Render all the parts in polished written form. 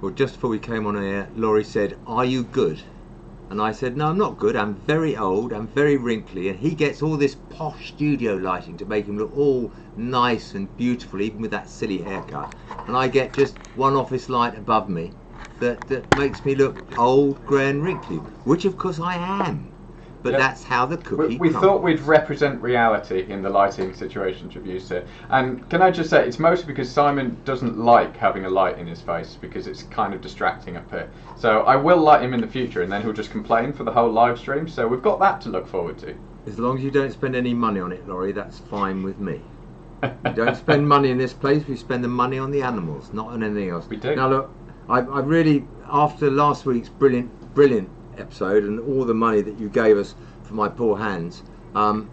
Well, just before we came on air, Lawrie said, "Are you good?" And I said, "No, I'm not good. I'm very old. I'm very wrinkly." And he gets all this posh studio lighting to make him look all nice and beautiful, even with that silly haircut. And I get just one office light above me that makes me look old, grey and wrinkly, which of course I am. But Yep. that's how the cookie We comes. thought we'd represent reality in the lighting situations we've used here. And can I just say, it's mostly because Simon doesn't like having a light in his face because it's kind of distracting up here. So I will light him in the future and then he'll just complain for the whole live stream. So we've got that to look forward to. As long as you don't spend any money on it, Lawrie, that's fine with me. We don't spend money in this place, we spend the money on the animals, not on anything else. We do. Now look, I really, after last week's brilliant episode and all the money that you gave us for my poor hands, I'm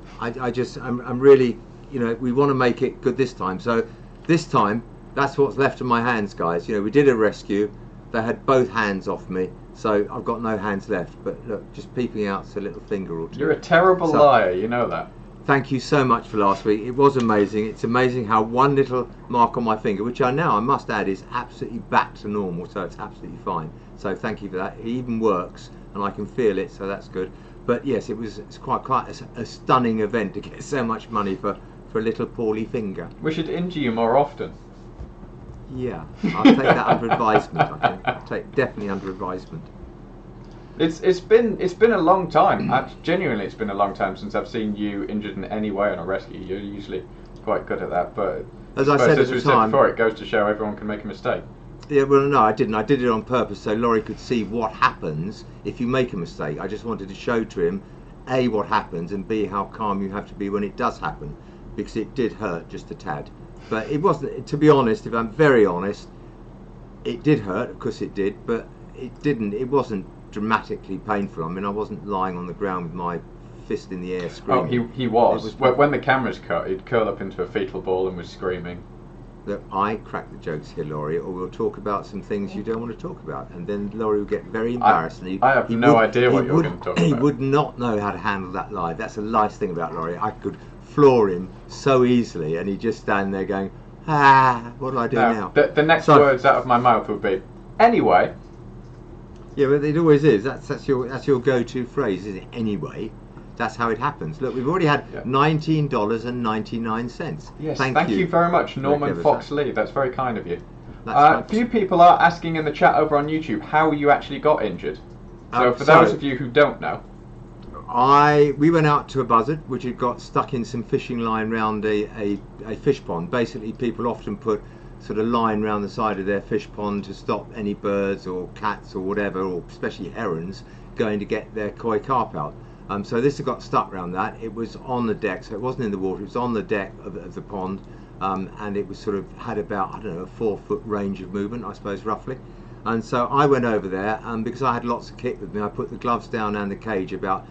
really, we want to make it good this time. So this time, that's what's left of my hands, guys. We did a rescue. They had both hands off me, so I've got no hands left. But look, just peeping out's a little finger or two. You're a terrible liar, you know that. Thank you so much for last week. It was amazing. It's amazing how one little mark on my finger, which I must add, is absolutely back to normal, so it's absolutely fine. So thank you for that. It even works, and I can feel it, so that's good. But yes, it's quite a stunning event to get so much money for a little poorly finger. We should injure you more often. Yeah, I'll take that under advisement. I think I'll take definitely under advisement. It's been a long time. Genuinely, it's been a long time since I've seen you injured in any way on a rescue. You're usually quite good at that, but as I said at the time, before, it goes to show everyone can make a mistake. Yeah, well, no, I didn't. I did it on purpose so Lawrie could see what happens if you make a mistake. I just wanted to show to him, A, what happens, and B, how calm you have to be when it does happen, because it did hurt just a tad. But it wasn't, to be honest, if I'm very honest, it did hurt, of course it did, but it wasn't dramatically painful. I mean, I wasn't lying on the ground with my fist in the air screaming. Oh, he was. When the cameras cut, he'd curl up into a fetal ball and was screaming. Look, I crack the jokes here, Lawrie, or we'll talk about some things you don't want to talk about, and then Lawrie will get very embarrassed. I have no idea what you're going to talk about. He would not know how to handle that live. That's the nice thing about Lawrie. I could floor him so easily, and he'd just stand there going, what do I do now? The next words out of my mouth would be, anyway. Yeah, but it always is. That's your go-to phrase, isn't it? Anyway. That's how it happens. Look, we've already had $19.99. Yes, thank you very much, Norman Fox Lee. That's very kind of you. A few people are asking in the chat over on YouTube how you actually got injured. So for those of you who don't know, we went out to a buzzard which had got stuck in some fishing line round a fish pond. Basically, people often put sort of line round the side of their fish pond to stop any birds or cats or whatever, or especially herons, going to get their koi carp out. So this had got stuck around that. It was on the deck, so it wasn't in the water, it was on the deck of the pond, and it was sort of had about, I don't know, a 4-foot range of movement, I suppose, roughly. And so I went over there, and because I had lots of kit with me, I put the gloves down and the cage about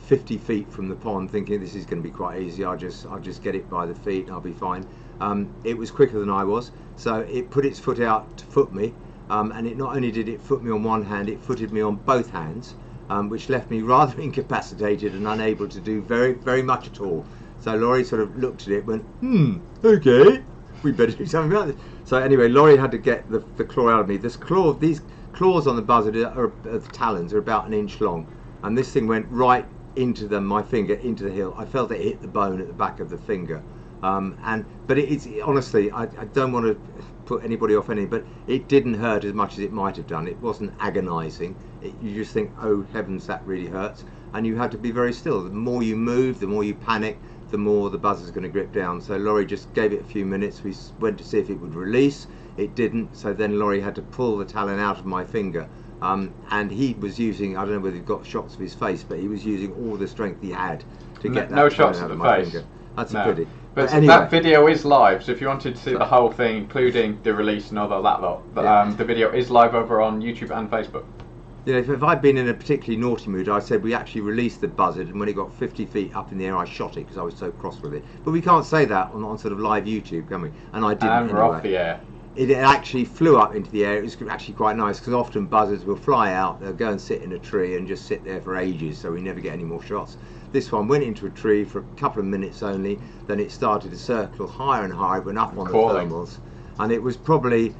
50 feet from the pond, thinking this is going to be quite easy. I'll just get it by the feet and I'll be fine. It was quicker than I was, so it put its foot out to foot me, and it not only did it foot me on one hand, it footed me on both hands. Which left me rather incapacitated and unable to do very, very much at all. So Lawrie sort of looked at it, went, okay, we better do something about this. So anyway, Lawrie had to get the claw out of me. These claws on the buzzard the talons are about an inch long, and this thing went right into my finger, into the heel. I felt it hit the bone at the back of the finger. But it's honestly, I don't want to put anybody off anything, but it didn't hurt as much as it might have done. It wasn't agonising. You just think, oh heavens, that really hurts, and you have to be very still. The more you move, the more you panic, the more the buzzer's going to grip down. So Lawrie just gave it a few minutes. We went to see if it would release. It didn't. So then Lawrie had to pull the talon out of my finger, and he was using, I don't know whether he got shots of his face, but he was using all the strength he had to get that talon out of my finger. That's a pity. But anyway, that video is live, so if you wanted to see the whole thing, including the release and all that lot, the video is live over on YouTube and Facebook. You know, if I'd been in a particularly naughty mood, I said we actually released the buzzard, and when it got 50 feet up in the air, I shot it because I was so cross with it. But we can't say that on sort of live YouTube, can we? And I didn't. And we're off the air. It actually flew up into the air. It was actually quite nice because often buzzards will fly out, they'll go and sit in a tree and just sit there for ages, so we never get any more shots. This one went into a tree for a couple of minutes only, then it started to circle higher and higher, went up on the thermals, and it was probably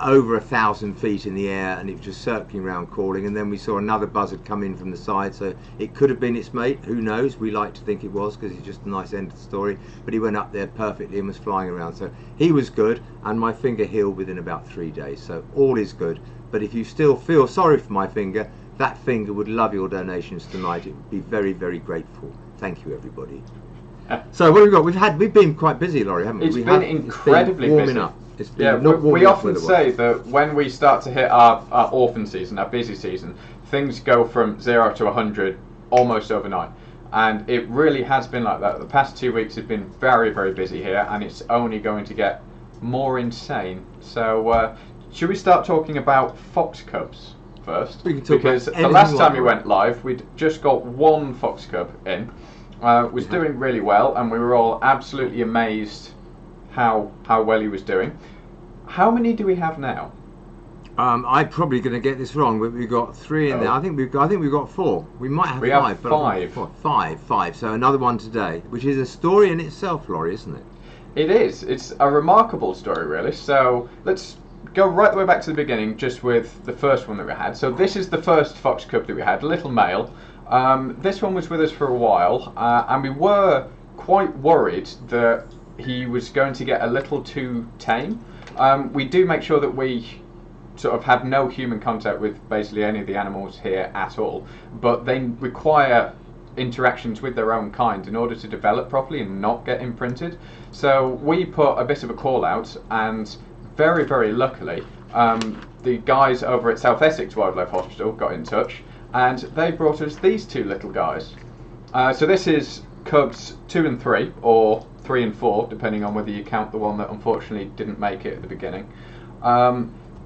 over 1,000 feet in the air, and it was just circling around calling. And then we saw another buzzard come in from the side, so it could have been its mate, who knows. We like to think it was, because it's just a nice end of the story. But he went up there perfectly and was flying around, so he was good. And my finger healed within about 3 days, so all is good. But if you still feel sorry for my finger, that finger would love your donations tonight. It would be very, very grateful. Thank you, everybody. So what have we got? We've been quite busy, Lawrie, haven't we? It's been incredibly warming busy. Up. It's been we often say that when we start to hit our orphan season, our busy season, things go from 0 to 100 almost overnight. And it really has been like that. The past 2 weeks have been very, very busy here, and it's only going to get more insane. So should we start talking about fox cubs first? We can talk because about the last time we went live, we'd just got one fox cub in. Was doing really well, and we were all absolutely amazed how well he was doing. How many do we have now? I'm probably going to get this wrong, but we've got 3 in there. I think we've got 4. We might have 5. Have but 5. Five. So another one today, which is a story in itself, Lawrie, isn't it? It is. It's a remarkable story, really. So let's go right the way back to the beginning, just with the first one that we had. So this is the first fox cub that we had, a little male. This one was with us for a while, and we were quite worried that he was going to get a little too tame. We do make sure that we sort of have no human contact with basically any of the animals here at all, but they require interactions with their own kind in order to develop properly and not get imprinted. So we put a bit of a call out, and very, very luckily, the guys over at South Essex Wildlife Hospital got in touch, and they brought us these 2 little guys. So this is cubs 2 and 3, or 3 and 4, depending on whether you count the one that unfortunately didn't make it at the beginning.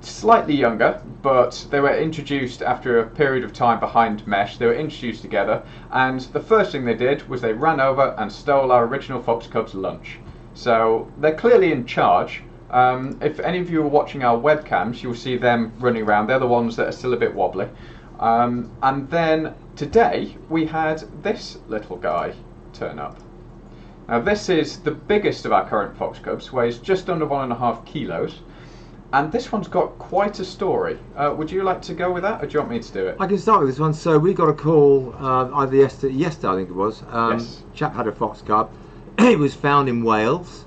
Slightly younger, but they were introduced after a period of time behind mesh. They were introduced together, and the first thing they did was they ran over and stole our original fox cub's lunch. So they're clearly in charge. If any of you are watching our webcams, you'll see them running around. They're the ones that are still a bit wobbly. And then today we had this little guy turn up. Now this is the biggest of our current fox cubs, weighs just under 1.5 kilos, and this one's got quite a story. Would you like to go with that, or do you want me to do it? I can start with this one. So we got a call either yesterday I think it was. Yes. Chap had a fox cub. It was found in Wales.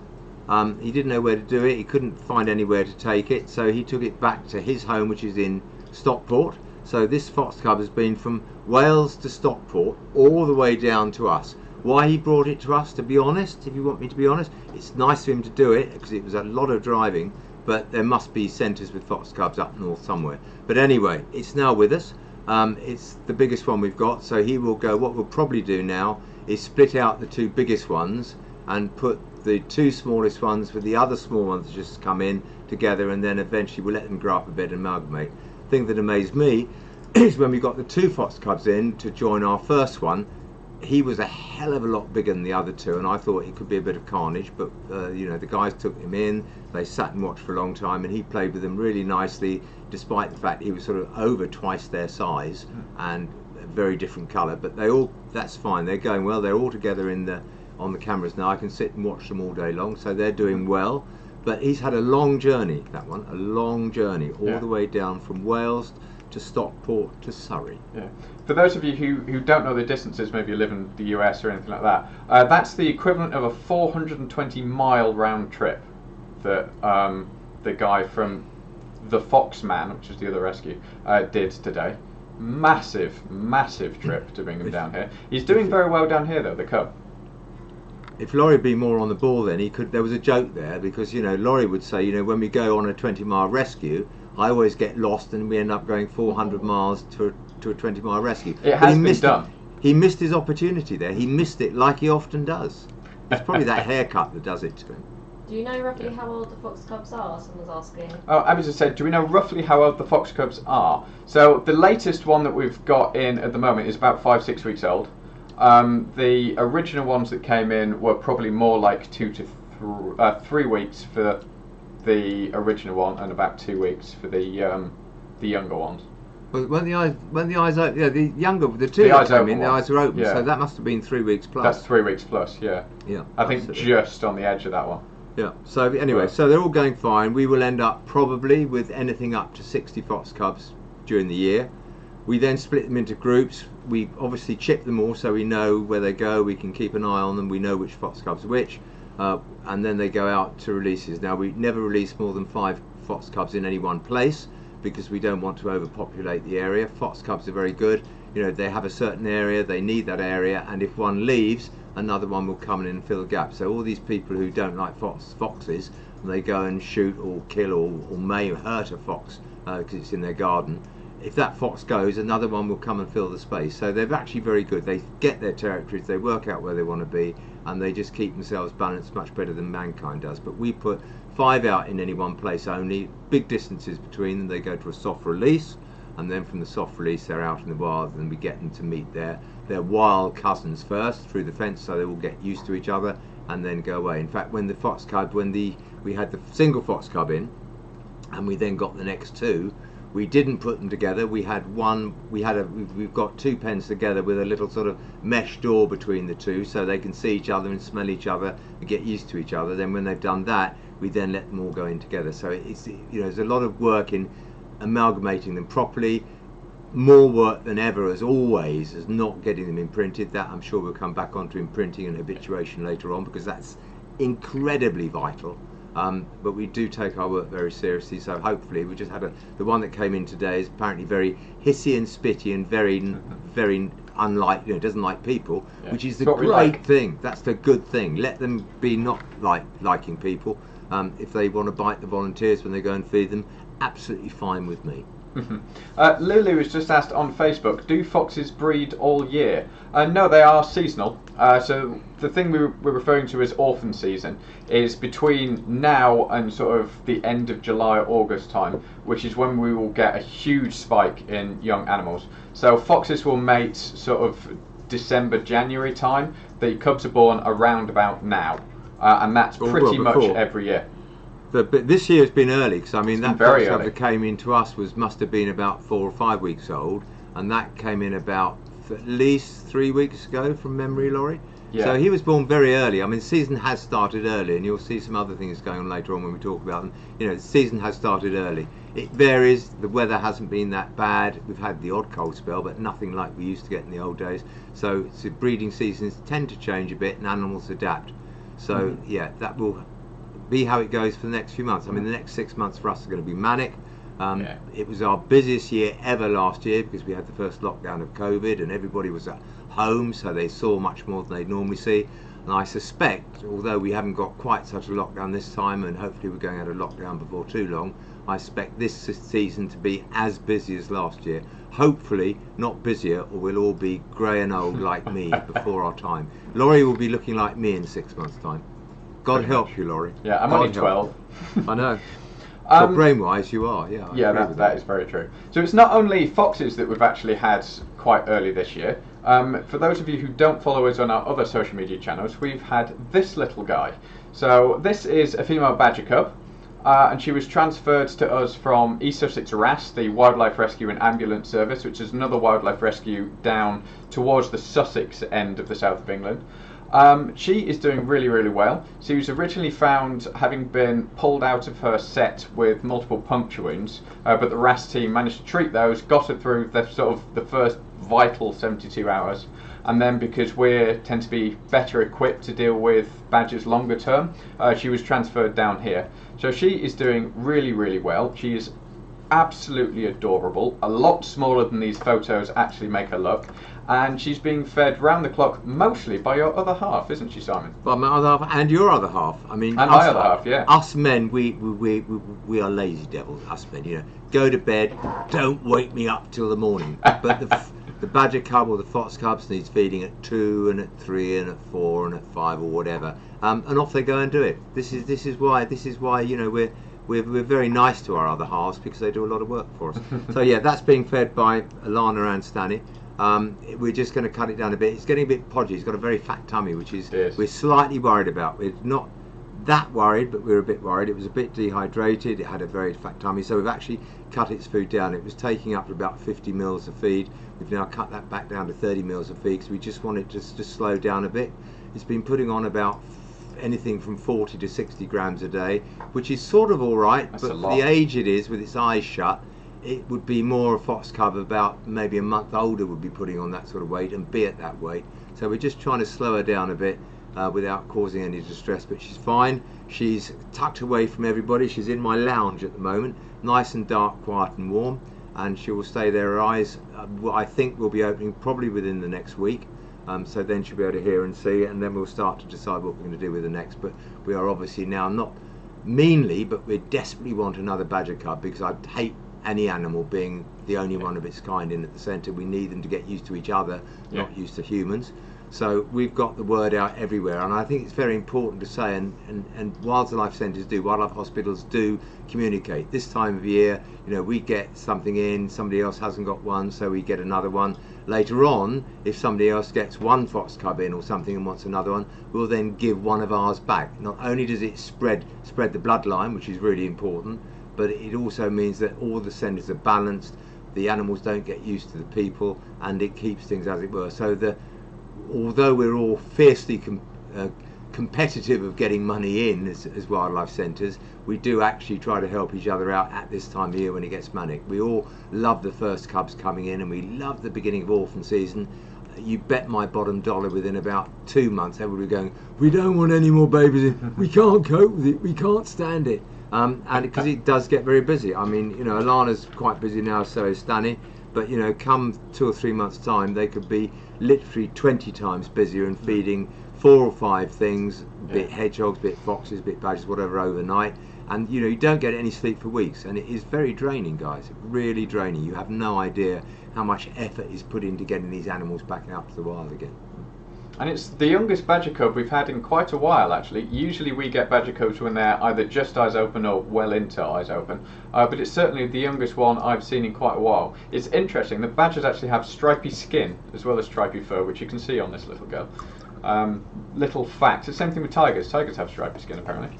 He didn't know where to do it. He couldn't find anywhere to take it, so he took it back to his home, which is in Stockport. So this fox cub has been from Wales to Stockport all the way down to us. Why he brought it to us, to be honest, if you want me to be honest, it's nice for him to do it because it was a lot of driving, but there must be centres with fox cubs up north somewhere. But anyway, it's now with us. It's the biggest one we've got, so he will go. What we'll probably do now is split out the 2 biggest ones and put the 2 smallest ones with the other small ones that just come in together, and then eventually we'll let them grow up a bit and amalgamate. The thing that amazed me is when we got the 2 fox cubs in to join our first one, he was a hell of a lot bigger than the other 2, and I thought it could be a bit of carnage, but you know, the guys took him in, they sat and watched for a long time, and he played with them really nicely, despite the fact he was sort of over twice their size and a very different colour. But that's fine, they're going well, they're all together on the cameras now. I can sit and watch them all day long, so they're doing well. But he's had a long journey, that one, a long journey, all the way down from Wales to Stockport to Surrey. Yeah. For those of you who don't know the distances, maybe you live in the US or anything like that, that's the equivalent of a 420-mile round trip that the guy from the Foxman, which is the other rescue, did today. Massive, massive trip to bring him down here. He's doing very well down here, though, the cub. If Lawrie had been more on the ball, then he could. There was a joke there because, you know, Lawrie would say, you know, when we go on a 20-mile rescue, I always get lost and we end up going 400 miles to a 20-mile rescue. It has been done. He missed his opportunity there. He missed it like he often does. It's probably that haircut that does it to him. Do you know roughly how old the fox cubs are? Someone's asking. Oh, Abby just said, do we know roughly how old the fox cubs are? So the latest one that we've got in at the moment is about 5-6 weeks old. The original ones that came in were probably more like 2 to 3 weeks for the original one, and about 2 weeks for the younger ones. Well, when the eyes open, yeah, the younger, the 2 that came in, the eyes are open, so that must have been 3 weeks plus. That's 3 weeks plus, yeah. Yeah. I think just on the edge of that one. Yeah. So anyway, Right. so they're all going fine. We will end up probably with anything up to 60 fox cubs during the year. We then split them into groups. We obviously chip them all so we know where they go. We can keep an eye on them. We know which fox cubs are which, and then they go out to releases. Now we never release more than 5 fox cubs in any one place because we don't want to overpopulate the area. Fox cubs are very good. You know, they have a certain area, they need that area, and if one leaves, another one will come in and fill the gap. So all these people who don't like foxes, and they go and shoot or kill or may hurt a fox because it's in their garden, if that fox goes, another one will come and fill the space. So they're actually very good. They get their territories, they work out where they want to be, and they just keep themselves balanced much better than mankind does. But we put 5 out in any one place only, big distances between them. They go to a soft release, and then from the soft release they're out in the wild, and we get them to meet their wild cousins first through the fence, so they will get used to each other and then go away. In fact, when the fox cub, we had the single fox cub in, and we then got the next 2, we didn't put them together. We've got 2 pens together with a little sort of mesh door between the 2, so they can see each other and smell each other and get used to each other. Then when they've done that, we then let them all go in together. So it's, you know, there's a lot of work in amalgamating them properly. More work than ever, as always, is not getting them imprinted. That I'm sure we'll come back onto imprinting and habituation later on, because that's incredibly vital. But we do take our work very seriously, so hopefully we just had the one that came in today is apparently very hissy and spitty and very unlike, you know, doesn't like people, Yeah. which is the What we great like. thing. That's the good thing. Let them be not liking people. If they want to bite the volunteers when they go and feed them, absolutely fine with me. Lulu was just asked on Facebook, do foxes breed all year? No, they are seasonal. So the thing we're referring to as orphan season is between now and sort of the end of July, August time, which is when we will get a huge spike in young animals. So foxes will mate sort of December, January time. The cubs are born around about now, and that's pretty much before. every year. But this year has been early, because I mean that very fox cub early. that came in to us must have been about 4 or 5 weeks old, and that came in about at least 3 weeks ago from memory, Lawrie. Yeah. So he was born very early. I mean, the season has started early, and you'll see some other things going on later on when we talk about them. You know, the season has started early. It varies. The weather hasn't been that bad. We've had the odd cold spell, but nothing like we used to get in the old days. So breeding seasons tend to change a bit, and animals adapt. So yeah, that will be how it goes for the next few months. I mean, the next 6 months for us are going to be manic. It was our busiest year ever last year because we had the first lockdown of COVID and everybody was at home, so they saw much more than they'd normally see. And I suspect, although we haven't got quite such a lockdown this time, and hopefully we're going out of lockdown before too long, I expect this season to be as busy as last year. Hopefully not busier, or we'll all be grey and old like me before our time. Lawrie will be looking like me in 6 months' time. God help you, Lawrie. Yeah, I'm God only help 12. you. I know. But brain-wise, you are. Yeah. I Yeah, agree with that is very true. So it's not only foxes that we've actually had quite early this year. For those of you who don't follow us on our other social media channels, we've had this little guy. So this is a female Badger Cub, and she was transferred to us from East Sussex RAS, the Wildlife Rescue and Ambulance Service, which is another wildlife rescue down towards the Sussex end of the south of England. She is doing really, really well. She was originally found having been pulled out of her set with multiple puncture wounds, but the RAS team managed to treat those, got her through the sort of the first vital 72 hours, and then because we tend to be better equipped to deal with badgers longer term, she was transferred down here. So she is doing really, really well. She is absolutely adorable, a lot smaller than these photos actually make her look, and she's being fed round the clock mostly by your other half, isn't she, Simon? Well, my other half and your other half. I mean, And my other half, yeah. Us men, we are lazy devils. Us men, you know, go to bed, don't wake me up till the morning. But the Badger Cub or the Fox Cubs needs feeding at 2 and at 3 and at 4 and at 5 or whatever, and off they go and do it. This is why you know we're very nice to our other halves, because they do a lot of work for us. So yeah, that's being fed by Alana and Stanley. We're just going to cut it down a bit. It's getting a bit podgy. It's got a very fat tummy, which is we're slightly worried about. We're not that worried, but we're a bit worried. It was a bit dehydrated. It had a very fat tummy, so we've actually cut its food down. It was taking up to about 50 mils of feed. We've now cut that back down to 30 mils of feed because we just want it to slow down a bit. It's been putting on about anything from 40 to 60 grams a day, which is sort of all right. That's but a for lot. the age it is, with its eyes shut, it would be more a fox cub about maybe a month older would be putting on that sort of weight and be at that weight. So we're just trying to slow her down a bit without causing any distress, but she's fine. She's tucked away from everybody. She's in my lounge at the moment, nice and dark, quiet and warm, and she will stay there. Her eyes, I think, will be opening probably within the next week. So then she'll be able to hear and see, and then we'll start to decide what we're going to do with the next. But we are obviously now not meanly, but we desperately want another Badger Cub, because I hate any animal being the only one of its kind in at the centre. We need them to get used to each other, not used to humans. So we've got the word out everywhere, and I think it's very important to say, and wildlife centres do, wildlife hospitals do communicate. This time of year, you know, we get something in, somebody else hasn't got one, so we get another one. Later on, if somebody else gets one fox cub in or something and wants another one, we'll then give one of ours back. Not only does it spread the bloodline, which is really important, but it also means that all the centres are balanced, the animals don't get used to the people, and it keeps things as it were. So although we're all fiercely competitive of getting money in as wildlife centres, we do actually try to help each other out at this time of year when it gets manic. We all love the first cubs coming in, and we love the beginning of orphan season. You bet my bottom dollar within about 2 months everybody going, we don't want any more babies in, we can't cope with it, we can't stand it. And because it does get very busy. I mean, you know, Alana's quite busy now, so is Stanny, but you know, come 2 or 3 months time, they could be literally 20 times busier and feeding 4 or 5 things, bit hedgehogs, bit foxes, bit badgers, whatever, overnight. And you know, you don't get any sleep for weeks, and it is very draining, guys, really draining. You have no idea how much effort is put into getting these animals back out to the wild again. And it's the youngest Badger Cub we've had in quite a while, actually. Usually we get Badger Cubs when they're either just eyes open or well into eyes open. But it's certainly the youngest one I've seen in quite a while. It's interesting, the Badgers actually have stripy skin as well as stripy fur, which you can see on this little girl. Little fact, it's the same thing with tigers. Tigers have stripy skin, apparently.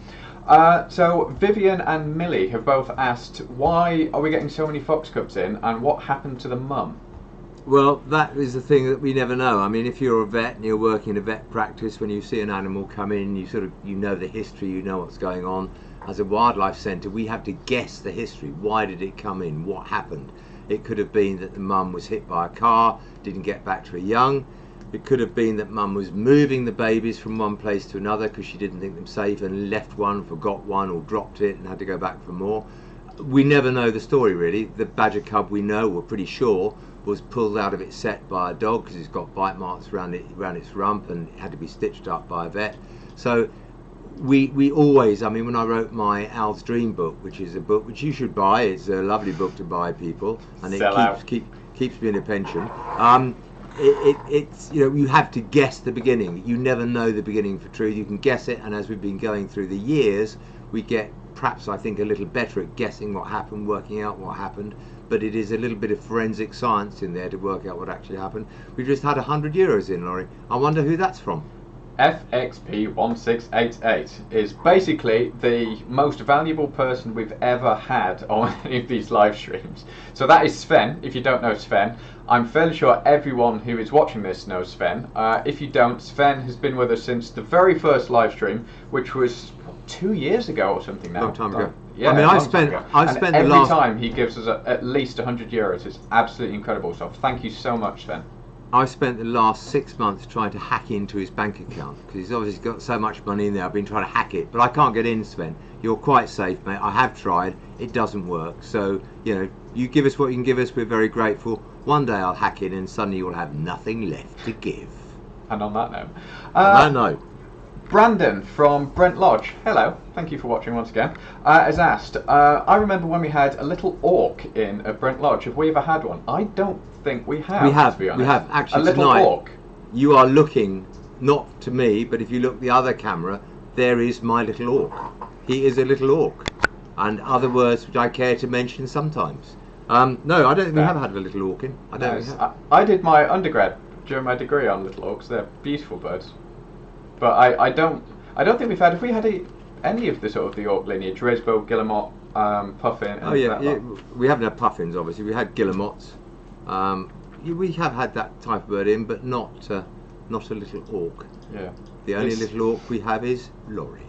So Vivian and Millie have both asked, why are we getting so many fox cubs in, and what happened to the mum? Well, that is the thing that we never know. I mean, if you're a vet and you're working in a vet practice, when you see an animal come in, you know the history, you know what's going on. As a wildlife centre, we have to guess the history. Why did it come in? What happened? It could have been that the mum was hit by a car, didn't get back to her young. It could have been that mum was moving the babies from one place to another because she didn't think them safe and left one, forgot one, or dropped it and had to go back for more. We never know the story, really. The Badger Cub, we know, we're pretty sure, was pulled out of its set by a dog because it's got bite marks around its rump, and it had to be stitched up by a vet. So we always, I mean, when I wrote my Al's Dream book, which is a book which you should buy, it's a lovely book to buy, people, and it keeps me in a pension. It's, you know, you have to guess the beginning. You never know the beginning for truth. You can guess it, and as we've been going through the years, we get perhaps, I think, a little better at guessing what happened, working out what happened. But it is a little bit of forensic science in there to work out what actually happened. We've just had 100 euros in, Lawrie. I wonder who that's from. FXP1688 is basically the most valuable person we've ever had on any of these live streams. So that is Sven. If you don't know Sven, I'm fairly sure everyone who is watching this knows Sven. If you don't, Sven has been with us since the very first live stream, which was 2 years ago or something now. Long time ago. Yeah, I mean, I've spent the last... Every time he gives us at least 100 euros. It's absolutely incredible. So thank you so much, Sven. I spent the last 6 months trying to hack into his bank account because he's obviously got so much money in there. I've been trying to hack it, but I can't get in, Sven. You're quite safe, mate. I have tried. It doesn't work. So, you know, you give us what you can give us. We're very grateful. One day I'll hack it and suddenly you'll have nothing left to give. And on that note... on that note... Brandon from Brent Lodge, hello, thank you for watching once again, has asked, I remember when we had a little orc in at Brent Lodge. Have we ever had one? I don't think we have, to be honest. We have. Actually, a little tonight, orc. You are looking, not to me, but if you look the other camera, there is my little orc. He is a little orc. And other words which I care to mention sometimes. No, I don't think we have had a little orc in. I don't think we have. I did my undergrad during my degree on little orcs. They're beautiful birds. But I don't think we've had. Have we had any of the sort of the orc lineage? Resbo, Guillemot, Puffin. Oh yeah, we haven't had puffins. Obviously, we had guillemots. We have had that type of bird in, but not not a little orc. Yeah. The only It's- little orc we have is Lawrie.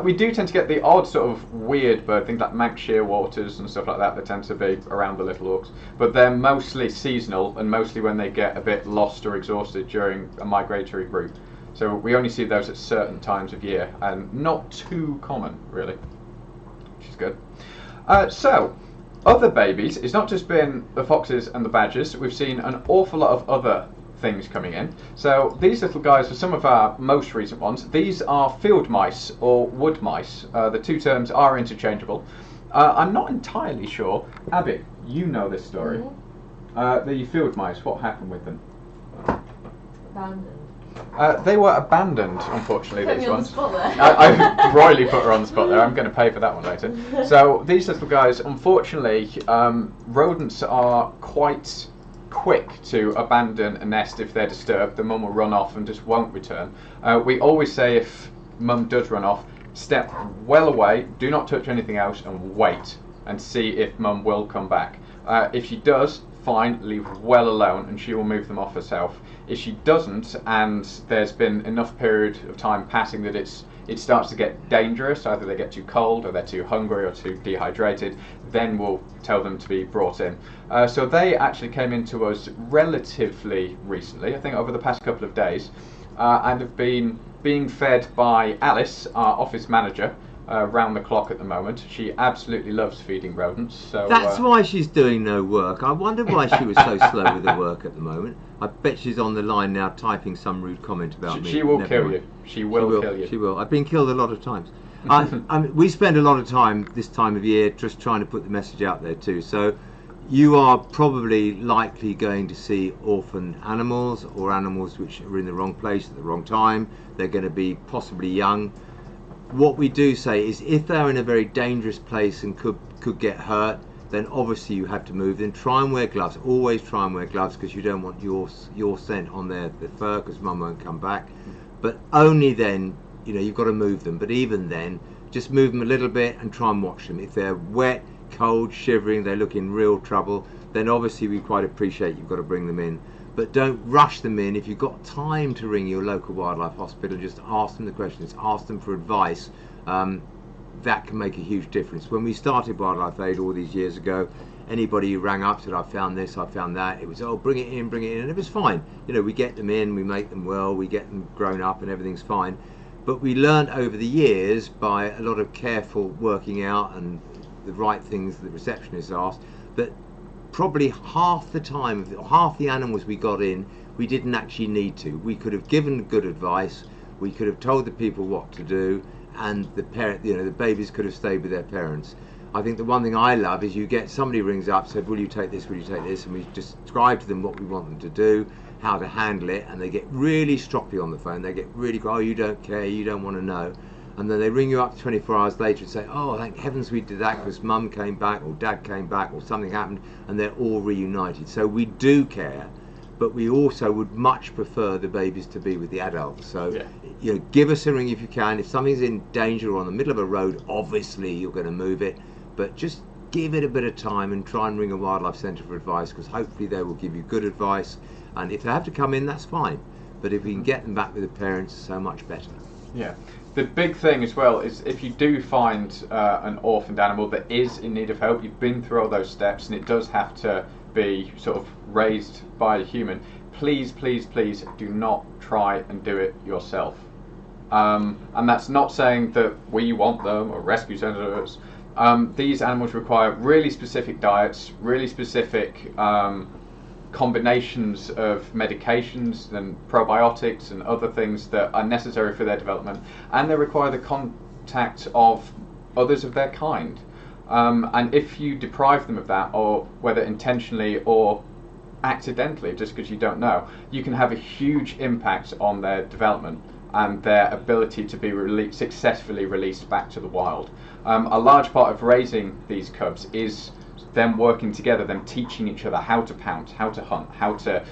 We do tend to get the odd sort of weird bird, things like Manx shearwaters and stuff like that. They tend to be around the little orcs, but they're mostly seasonal and mostly when they get a bit lost or exhausted during a migratory route. So we only see those at certain times of year, and not too common, really, which is good. So, other babies, it's not just been the foxes and the badgers. We've seen an awful lot of other things coming in. So these little guys are some of our most recent ones. These are field mice or wood mice. The two terms are interchangeable. I'm not entirely sure. Abby, you know this story. The field mice, what happened with them? Abandoned. They were abandoned, unfortunately, Put these me on the ones. spot there. I royally put her on the spot there. I'm going to pay for that one later. So these little guys, unfortunately, rodents are quite quick to abandon a nest if they're disturbed. The mum will run off and just won't return. We always say if mum does run off, step well away, do not touch anything else, and wait and see if mum will come back. If she does, fine, leave well alone and she will move them off herself. If she doesn't, and there's been enough period of time passing that it starts to get dangerous, either they get too cold or they're too hungry or too dehydrated, then we'll tell them to be brought in. So they actually came into us relatively recently, I think over the past couple of days, and have been being fed by Alice, our office manager, round the clock at the moment. She absolutely loves feeding rodents. So That's why she's doing no work. I wonder why she was so slow with the work at the moment. I bet she's on the line now typing some rude comment about me. She will Never kill mind. you. She will kill you. She will. I've been killed a lot of times. I mean, we spend a lot of time this time of year just trying to put the message out there too. So you are probably likely going to see orphan animals or animals which are in the wrong place at the wrong time. They're going to be possibly young. What we do say is if they're in a very dangerous place and could get hurt, then obviously you have to move them. Try and wear gloves. Always try and wear gloves because you don't want your scent on their fur because mum won't come back. But only then, you've got to move them. But even then, just move them a little bit and try and watch them. If they're wet, cold, shivering, they look in real trouble, then obviously we quite appreciate you've got to bring them in. But don't rush them in. If you've got time to ring your local wildlife hospital, just ask them the questions, ask them for advice. That can make a huge difference. When we started Wildlife Aid all these years ago, anybody who rang up said, I found this, I found that. It was, oh, bring it in, and it was fine. We get them in, we make them well, we get them grown up and everything's fine. But we learned over the years by a lot of careful working out and the right things the receptionist asked, that probably half the time, half the animals we got in, we didn't actually need to. We could have given good advice, we could have told the people what to do, and the babies could have stayed with their parents. I think the one thing I love is you get somebody rings up, said, will you take this, and we describe to them what we want them to do, how to handle it, and they get really stroppy on the phone. They get really, oh, you don't care, you don't want to know. And then they ring you up 24 hours later and say, oh, thank heavens we did that because mum came back or dad came back or something happened, and they're all reunited. So we do care, but we also would much prefer the babies to be with the adults. So give us a ring if you can. If something's in danger or on the middle of a road, obviously you're going to move it, but just give it a bit of time and try and ring a wildlife centre for advice, because hopefully they will give you good advice. And if they have to come in, that's fine, but if we can get them back with the parents, so much better. Yeah. The big thing as well is if you do find an orphaned animal that is in need of help, you've been through all those steps and it does have to be sort of raised by a human, please, please, please do not try and do it yourself. And that's not saying that we want them or rescue centres. These animals require really specific diets, really specific combinations of medications and probiotics and other things that are necessary for their development, and they require the contact of others of their kind. And if you deprive them of that, or whether intentionally or accidentally, just because you don't know, you can have a huge impact on their development and their ability to be successfully released back to the wild. A large part of raising these cubs is them working together, them teaching each other how to pounce, how to hunt, how to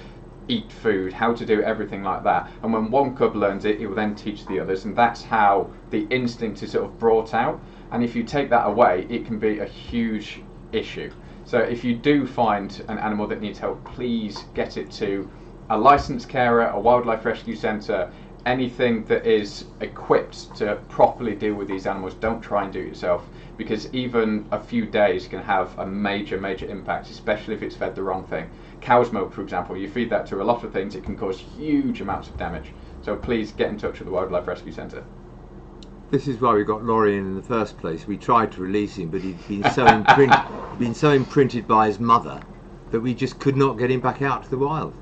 eat food, how to do everything like that. And when one cub learns it, it will then teach the others, and that's how the instinct is sort of brought out. And if you take that away, it can be a huge issue. So if you do find an animal that needs help, please get it to a licensed carer, a wildlife rescue centre, anything that is equipped to properly deal with these animals. Don't try and do it yourself, because even a few days can have a major impact, especially if it's fed the wrong thing. Cow's milk, for example, you feed that to a lot of things, it can cause huge amounts of damage. So please get in touch with the Wildlife Rescue Centre. This is why we got Lawrie in the first place. We tried to release him, but he'd been so imprinted by his mother that we just could not get him back out to the wild.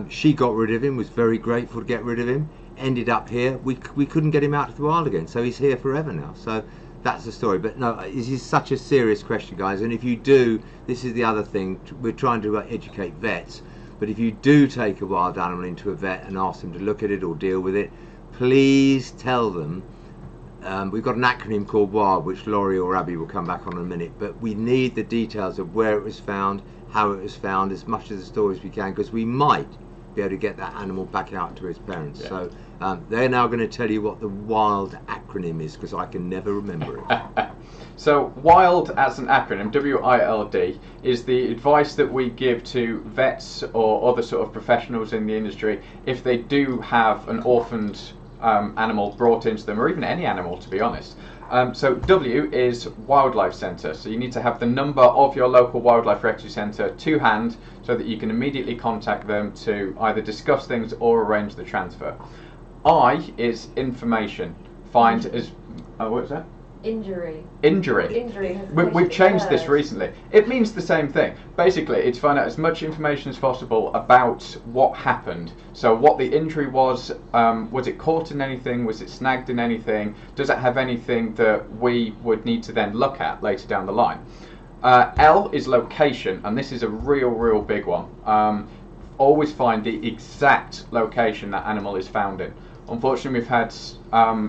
She got rid of him, was very grateful to get rid of him, ended up here. We couldn't get him out to the wild again, so he's here forever now. So that's the story. But no, this is such a serious question, guys, and if you do, this is the other thing, we're trying to educate vets, but if you do take a wild animal into a vet and ask them to look at it or deal with it, please tell them, we've got an acronym called WILD, which Lawrie or Abby will come back on in a minute, but we need the details of where it was found, how it was found, as much of the story as we can, because we might be able to get that animal back out to its parents. Yeah. So they're now going to tell you what the WILD acronym is, because I can never remember it. So WILD as an acronym, W-I-L-D, is the advice that we give to vets or other sort of professionals in the industry if they do have an orphaned animal brought into them, or even any animal, to be honest. So W is Wildlife Centre, so you need to have the number of your local Wildlife Rescue Centre to hand so that you can immediately contact them to either discuss things or arrange the transfer. I is information. Find is, what was that? Injury. Injury. We've changed this recently. It means the same thing. Basically, it's find out as much information as possible about what happened. So what the injury was it caught in anything, was it snagged in anything, does it have anything that we would need to then look at later down the line. L is location, and this is a real big one. Always find the exact location that animal is found in. Unfortunately, we've had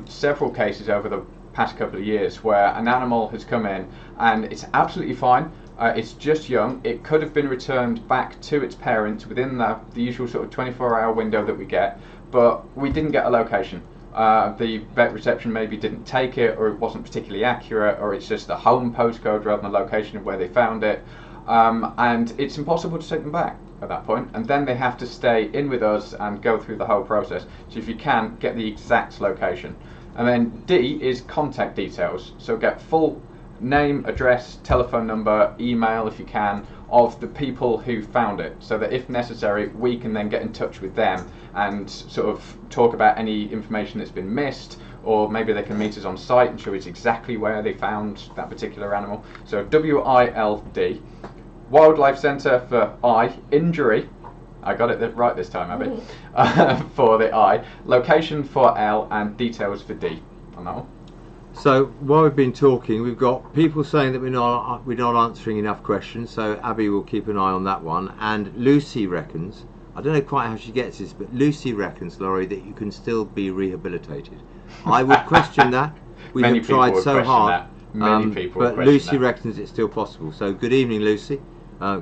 several cases over the past couple of years where an animal has come in and it's absolutely fine, it's just young, it could have been returned back to its parents within the usual sort of 24-hour window that we get, but we didn't get a location. The vet reception maybe didn't take it, or it wasn't particularly accurate, or it's just the home postcode rather than the location of where they found it, and it's impossible to take them back at that point, and then they have to stay in with us and go through the whole process. So if you can, get the exact location. And then D is contact details, so get full name, address, telephone number, email if you can, of the people who found it, so that if necessary we can then get in touch with them and sort of talk about any information that's been missed, or maybe they can meet us on site and show us exactly where they found that particular animal. So WILD, Wildlife Centre for I, injury, I got it right this time, Abby, for the I, location for L, and details for D on that one. So while we've been talking, we've got people saying that we're not answering enough questions, so Abby will keep an eye on that one. And Lucy reckons, I don't know quite how she gets this, but Lucy reckons, Lawrie, that you can still be rehabilitated. I would question that. We have tried so hard, but Lucy reckons it's still possible. So good evening, Lucy.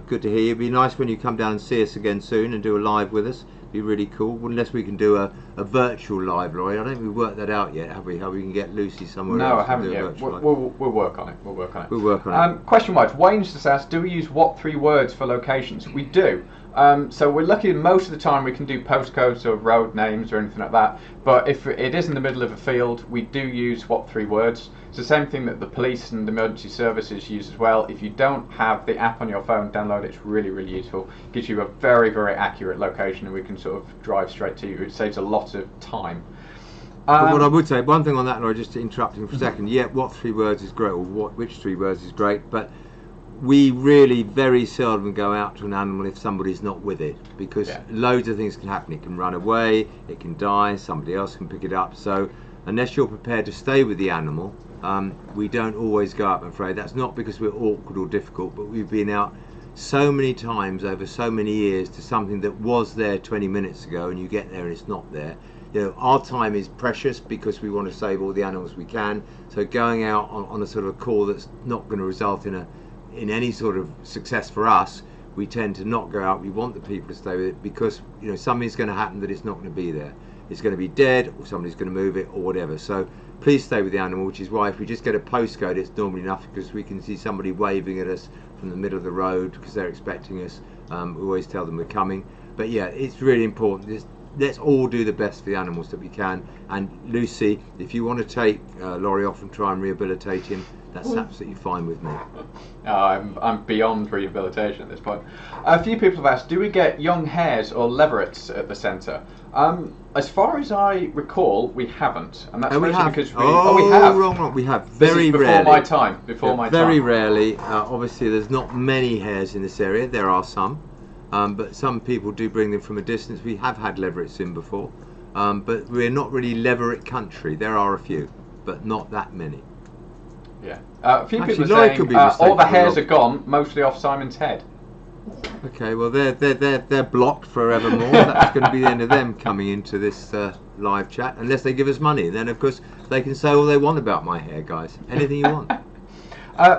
Good to hear you. It'd be nice when you come down and see us again soon and do a live with us. It'd be really cool. Unless we can do a virtual live, Lawrie. I don't think we've worked that out yet, have we? How we can get Lucy somewhere else? No, I haven't yet. We'll work on it. We'll work on it. Question-wise, Wayne's just asked, do we use what 3 words for locations? We do. So we're lucky most of the time we can do postcodes or road names or anything like that, but if it is in the middle of a field, we do use what 3 words. It's the same thing that the police and the emergency services use as well. If you don't have the app on your phone, download it. It's really useful. It gives you a very accurate location, and we can sort of drive straight to you. It saves a lot of time. But what I would say, one thing on that, Lawrie, just to interrupt him for a second, yeah, what 3 words is great, or which 3 words is great, but we really very seldom go out to an animal if somebody's not with it, because loads of things can happen. It can run away, it can die, somebody else can pick it up. So unless you're prepared to stay with the animal, we don't always go up, I'm afraid. That's not because we're awkward or difficult, but we've been out so many times over so many years to something that was there 20 minutes ago, and you get there and it's not there. You know, our time is precious because we want to save all the animals we can. So going out on a sort of a call that's not going to result in any sort of success for us, we tend to not go out. We want the people to stay with it because, you know, something's going to happen that it's not going to be there. It's going to be dead, or somebody's going to move it, or whatever. So please stay with the animal, which is why if we just get a postcode, it's normally enough, because we can see somebody waving at us from the middle of the road because they're expecting us. We always tell them we're coming. But But yeah, it's really important. Let's all do the best for the animals that we can. And Lucy, if you want to take Lawrie off and try and rehabilitate him, that's absolutely fine with me. I'm beyond rehabilitation at this point. A few people have asked, do we get young hares or leverets at the centre? As far as I recall, we haven't, and that's mostly because we have. Wrong. We have very before rarely. My time. Before my time. Very rarely. Obviously, there's not many hares in this area. There are some, but some people do bring them from a distance. We have had leverets in before, but we're not really leveret country. There are a few, but not that many. Yeah. A few Actually, people are saying all the hairs are gone, mostly off Simon's head. Okay, well they're blocked forevermore. That's going to be the end of them coming into this live chat, unless they give us money. Then of course they can say all they want about my hair, guys. Anything you want.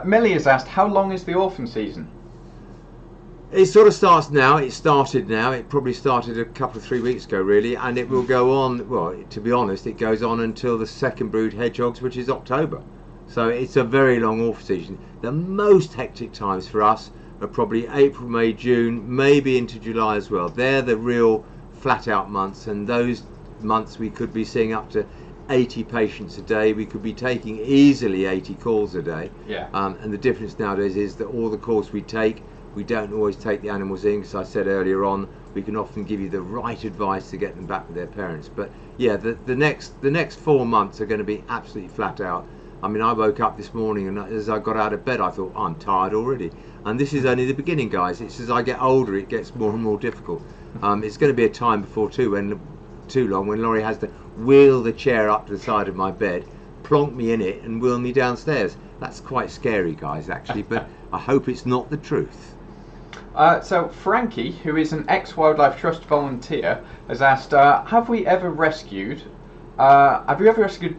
Millie has asked, how long is the orphan season? It sort of starts now. It started now. It probably started a couple of 3 weeks ago, really, and it will go on. Well, to be honest, it goes on until the second brood hedgehogs, which is October. So it's a very long orphan season. The most hectic times for us are probably April, May, June, maybe into July as well. They're the real flat out months, and those months we could be seeing up to 80 patients a day. We could be taking easily 80 calls a day. Yeah. And the difference nowadays is that all the calls we take, we don't always take the animals in, because I said earlier on, we can often give you the right advice to get them back with their parents. But yeah, the next 4 months are going to be absolutely flat out. I mean, I woke up this morning and as I got out of bed I thought, I'm tired already. And this is only the beginning, guys. It's as I get older it gets more and more difficult. It's going to be a time before too long when Lawrie has to wheel the chair up to the side of my bed, plonk me in it and wheel me downstairs. That's quite scary, guys, actually, but I hope it's not the truth. So Frankie, who is an ex-Wildlife Trust volunteer, has asked, have you ever rescued a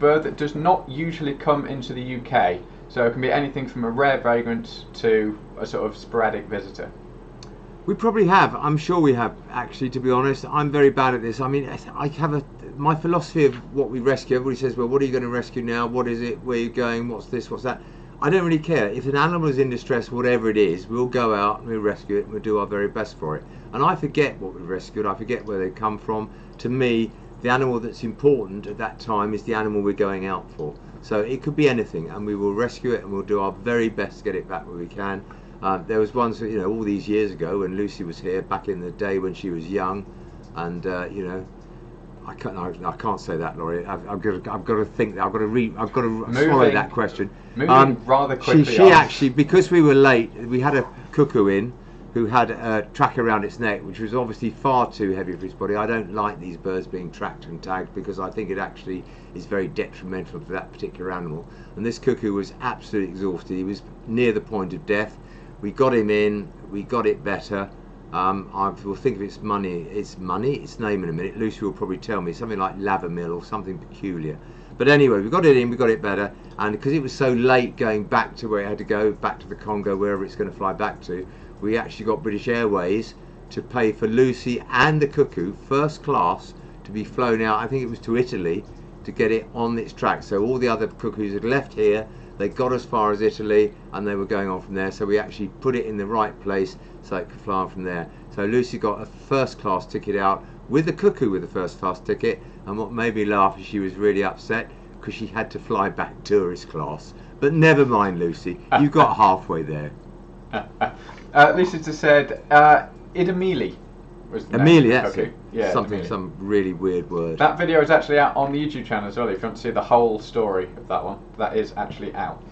bird that does not usually come into the UK? So it can be anything from a rare vagrant to a sort of sporadic visitor. We probably have. I'm sure we have, actually, to be honest. I'm very bad at this. I mean, I have my philosophy of what we rescue. Everybody says, well, what are you going to rescue now? What is it? Where are you going? What's this? What's that? I don't really care. If an animal is in distress, whatever it is, we'll go out and we'll rescue it and we'll do our very best for it. And I forget what we've rescued. I forget where they come from. To me, the animal that's important at that time is the animal we're going out for. So it could be anything, and we will rescue it and we'll do our very best to get it back where we can. There was one, all these years ago when Lucy was here, back in the day when she was young, and I can't say that, Lawrie. I've got to think. I've got to swallow that question. Moving rather quickly. She actually, because we were late, we had a cuckoo in who had a track around its neck, which was obviously far too heavy for its body. I don't like these birds being tracked and tagged because I think it actually is very detrimental to that particular animal. And this cuckoo was absolutely exhausted. He was near the point of death. We got him in. We got it better. I will think of its name in a minute. Lucy will probably tell me something like Lavamil or something peculiar. But anyway, we got it in, we got it better, and because it was so late going back to where it had to go, back to the Congo, wherever it's going to fly back to, we actually got British Airways to pay for Lucy and the cuckoo first class to be flown out, I think it was to Italy, to get it on its track. So all the other cuckoos had left here, they got as far as Italy and they were going on from there, so we actually put it in the right place so it could fly on from there. So Lucy got a first class ticket out with the cuckoo with a first class ticket, and what made me laugh is she was really upset because she had to fly back tourist class. But never mind, Lucy, you got halfway there. Lucy just said Idamili was the name of the cuckoo. Yeah, some really weird word. That video is actually out on the YouTube channel as well if you want to see the whole story of that one. That is actually out.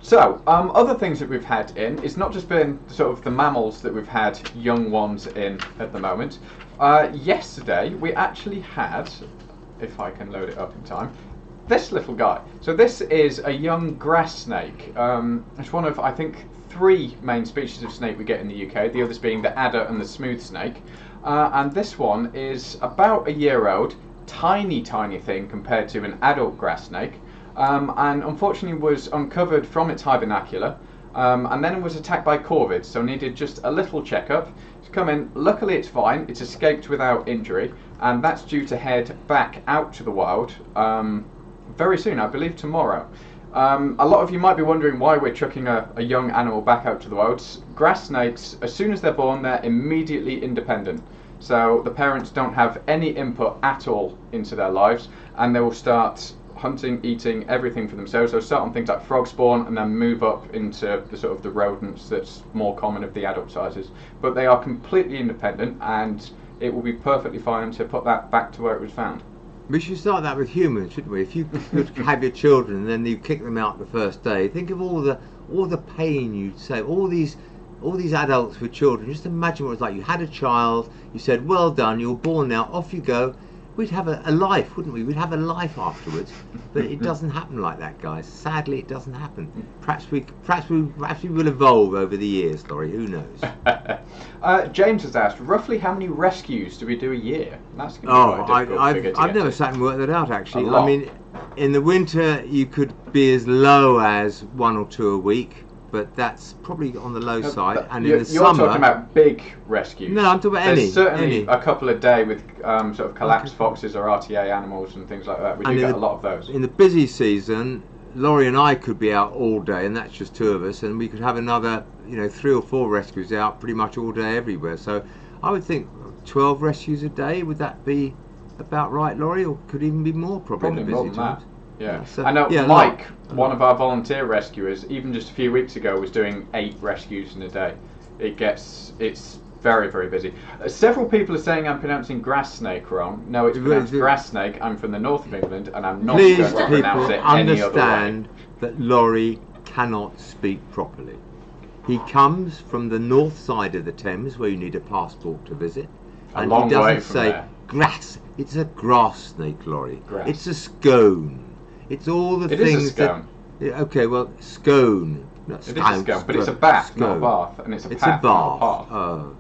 So, other things that we've had in, it's not just been sort of the mammals that we've had young ones in at the moment. Yesterday we actually had, if I can load it up in time, this little guy. So this is a young grass snake. It's one of, I think, 3 main species of snake we get in the UK, the others being the adder and the smooth snake. And this one is about a year old, tiny thing compared to an adult grass snake. And unfortunately was uncovered from its hibernacular, and then it was attacked by corvids, so needed just a little checkup. It's come in, luckily it's fine, it's escaped without injury, and that's due to head back out to the wild very soon, I believe tomorrow. A lot of you might be wondering why we're chucking a young animal back out to the wild. Grass snakes, as soon as they're born, they're immediately independent. So the parents don't have any input at all into their lives, and they will start hunting, eating everything for themselves. They'll start on things like frog spawn and then move up into the sort of the rodents that's more common of the adult sizes. But they are completely independent, and it will be perfectly fine to put that back to where it was found. We should start that with humans, shouldn't we? If you could have your children and then you kick them out the first day, think of all the pain you'd save, all these adults with children. Just imagine what it's like. You had a child, you said, well done, you're born now, off you go. We'd have a life, wouldn't we? We'd have a life afterwards. But it doesn't happen like that, guys. Sadly, it doesn't happen. Perhaps we will evolve over the years, Lawrie. Who knows? James has asked, roughly how many rescues do we do a year? That's going to be quite a difficult figure to I've get never to. sat and worked that out, actually. A lot. I mean, in the winter, you could be as low as 1 or 2 a week, but that's probably on the low side. And in the you're summer, talking about big rescues. No, I'm talking about There's certainly any. a couple a day with sort of collapsed foxes or RTA animals and things like that. We do get a lot of those. In the busy season, Lawrie and I could be out all day, and that's just 2 of us, and we could have another, 3 or 4 rescues out pretty much all day everywhere. So I would think 12 rescues a day. Would that be about right, Lawrie, or could even be more probably in the more busy than times? that. Yeah. So, I know yeah, Mike, a lot. one of our volunteer rescuers, even just a few weeks ago, was doing 8 rescues in a day. It's very, very busy. Several people are saying I'm pronouncing grass snake wrong. No, it's pronounced grass snake. I'm from the north of England, and I'm not Please, going to pronounce it any other way. understand that Lawrie cannot speak properly. He comes from the north side of the Thames, where you need a passport to visit, and long he way doesn't from say there. grass. It's a grass snake, Lawrie. Grass. It's a scone. It's all the It is a things scone. that. Yeah, okay, well, scone. Not It is a scone, but it's a bath, not a bath, and it's a It's path, a not a bath. path. Oh.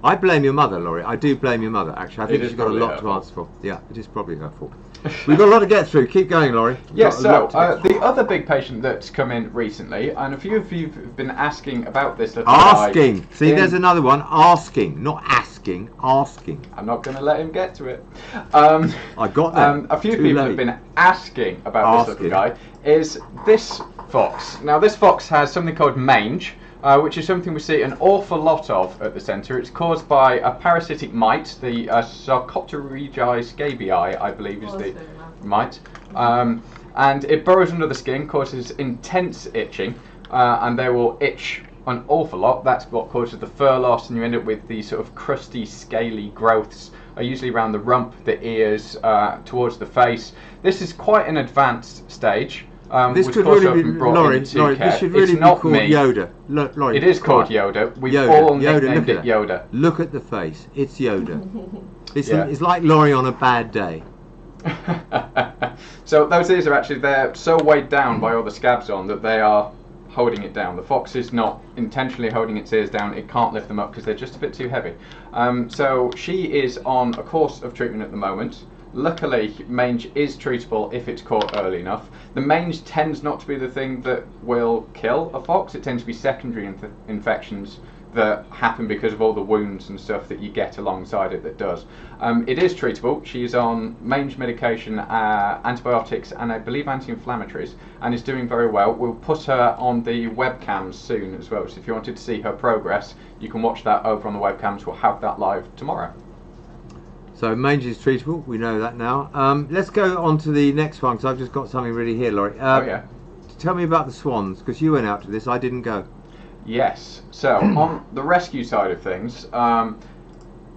I blame your mother, Lawrie. I do blame your mother, actually. I think It is she's got a probably lot her to fault. answer for. Yeah, it is probably her fault. We've got a lot to get through. Keep going, Lawrie. We've Yes, got a lot so to get through. the other big patient that's come in recently, and a few of you have been asking about this little guy. Asking. See, there's another one. Asking, not asking. Asking. I'm not going to let him get to it. I got that. A few Too people late. have been asking about this little Asking. guy. Is this fox? Now, this fox has something called mange, which is something we see an awful lot of at the centre. It's caused by a parasitic mite, the Sarcopterygi scabiei, I believe is the mite. And it burrows under the skin, causes intense itching, and they will itch an awful lot. That's what causes the fur loss, and you end up with these sort of crusty, scaly growths, usually around the rump, the ears, towards the face. This is quite an advanced stage. This which could of course really I've be, been brought Lawrie, into Lawrie, care. this should really It's be not called me. Yoda. Lawrie, It is called quiet. Yoda. We've Yoda. all Yoda, nicknamed look it at Yoda. that. Look at the face. It's Yoda. Yeah. It's like Lawrie on a bad day. So those ears are actually, they're so weighed down by all the scabs on that they are holding it down. The fox is not intentionally holding its ears down. It can't lift them up because they're just a bit too heavy. So she is on a course of treatment at the moment. Luckily, mange is treatable if it's caught early enough. The mange tends not to be the thing that will kill a fox. It tends to be secondary infections that happen because of all the wounds and stuff that you get alongside it that does. It is treatable. She's on mange medication, antibiotics, and I believe anti-inflammatories, and is doing very well. We'll put her on the webcams soon as well, so if you wanted to see her progress, you can watch that over on the webcams. We'll have that live tomorrow. So mange is treatable. We know that now. Let's go on to the next one, because I've just got something really here, Lawrie. Oh yeah. Tell me about the swans, because you went out to this. I didn't go. Yes, so on the rescue side of things,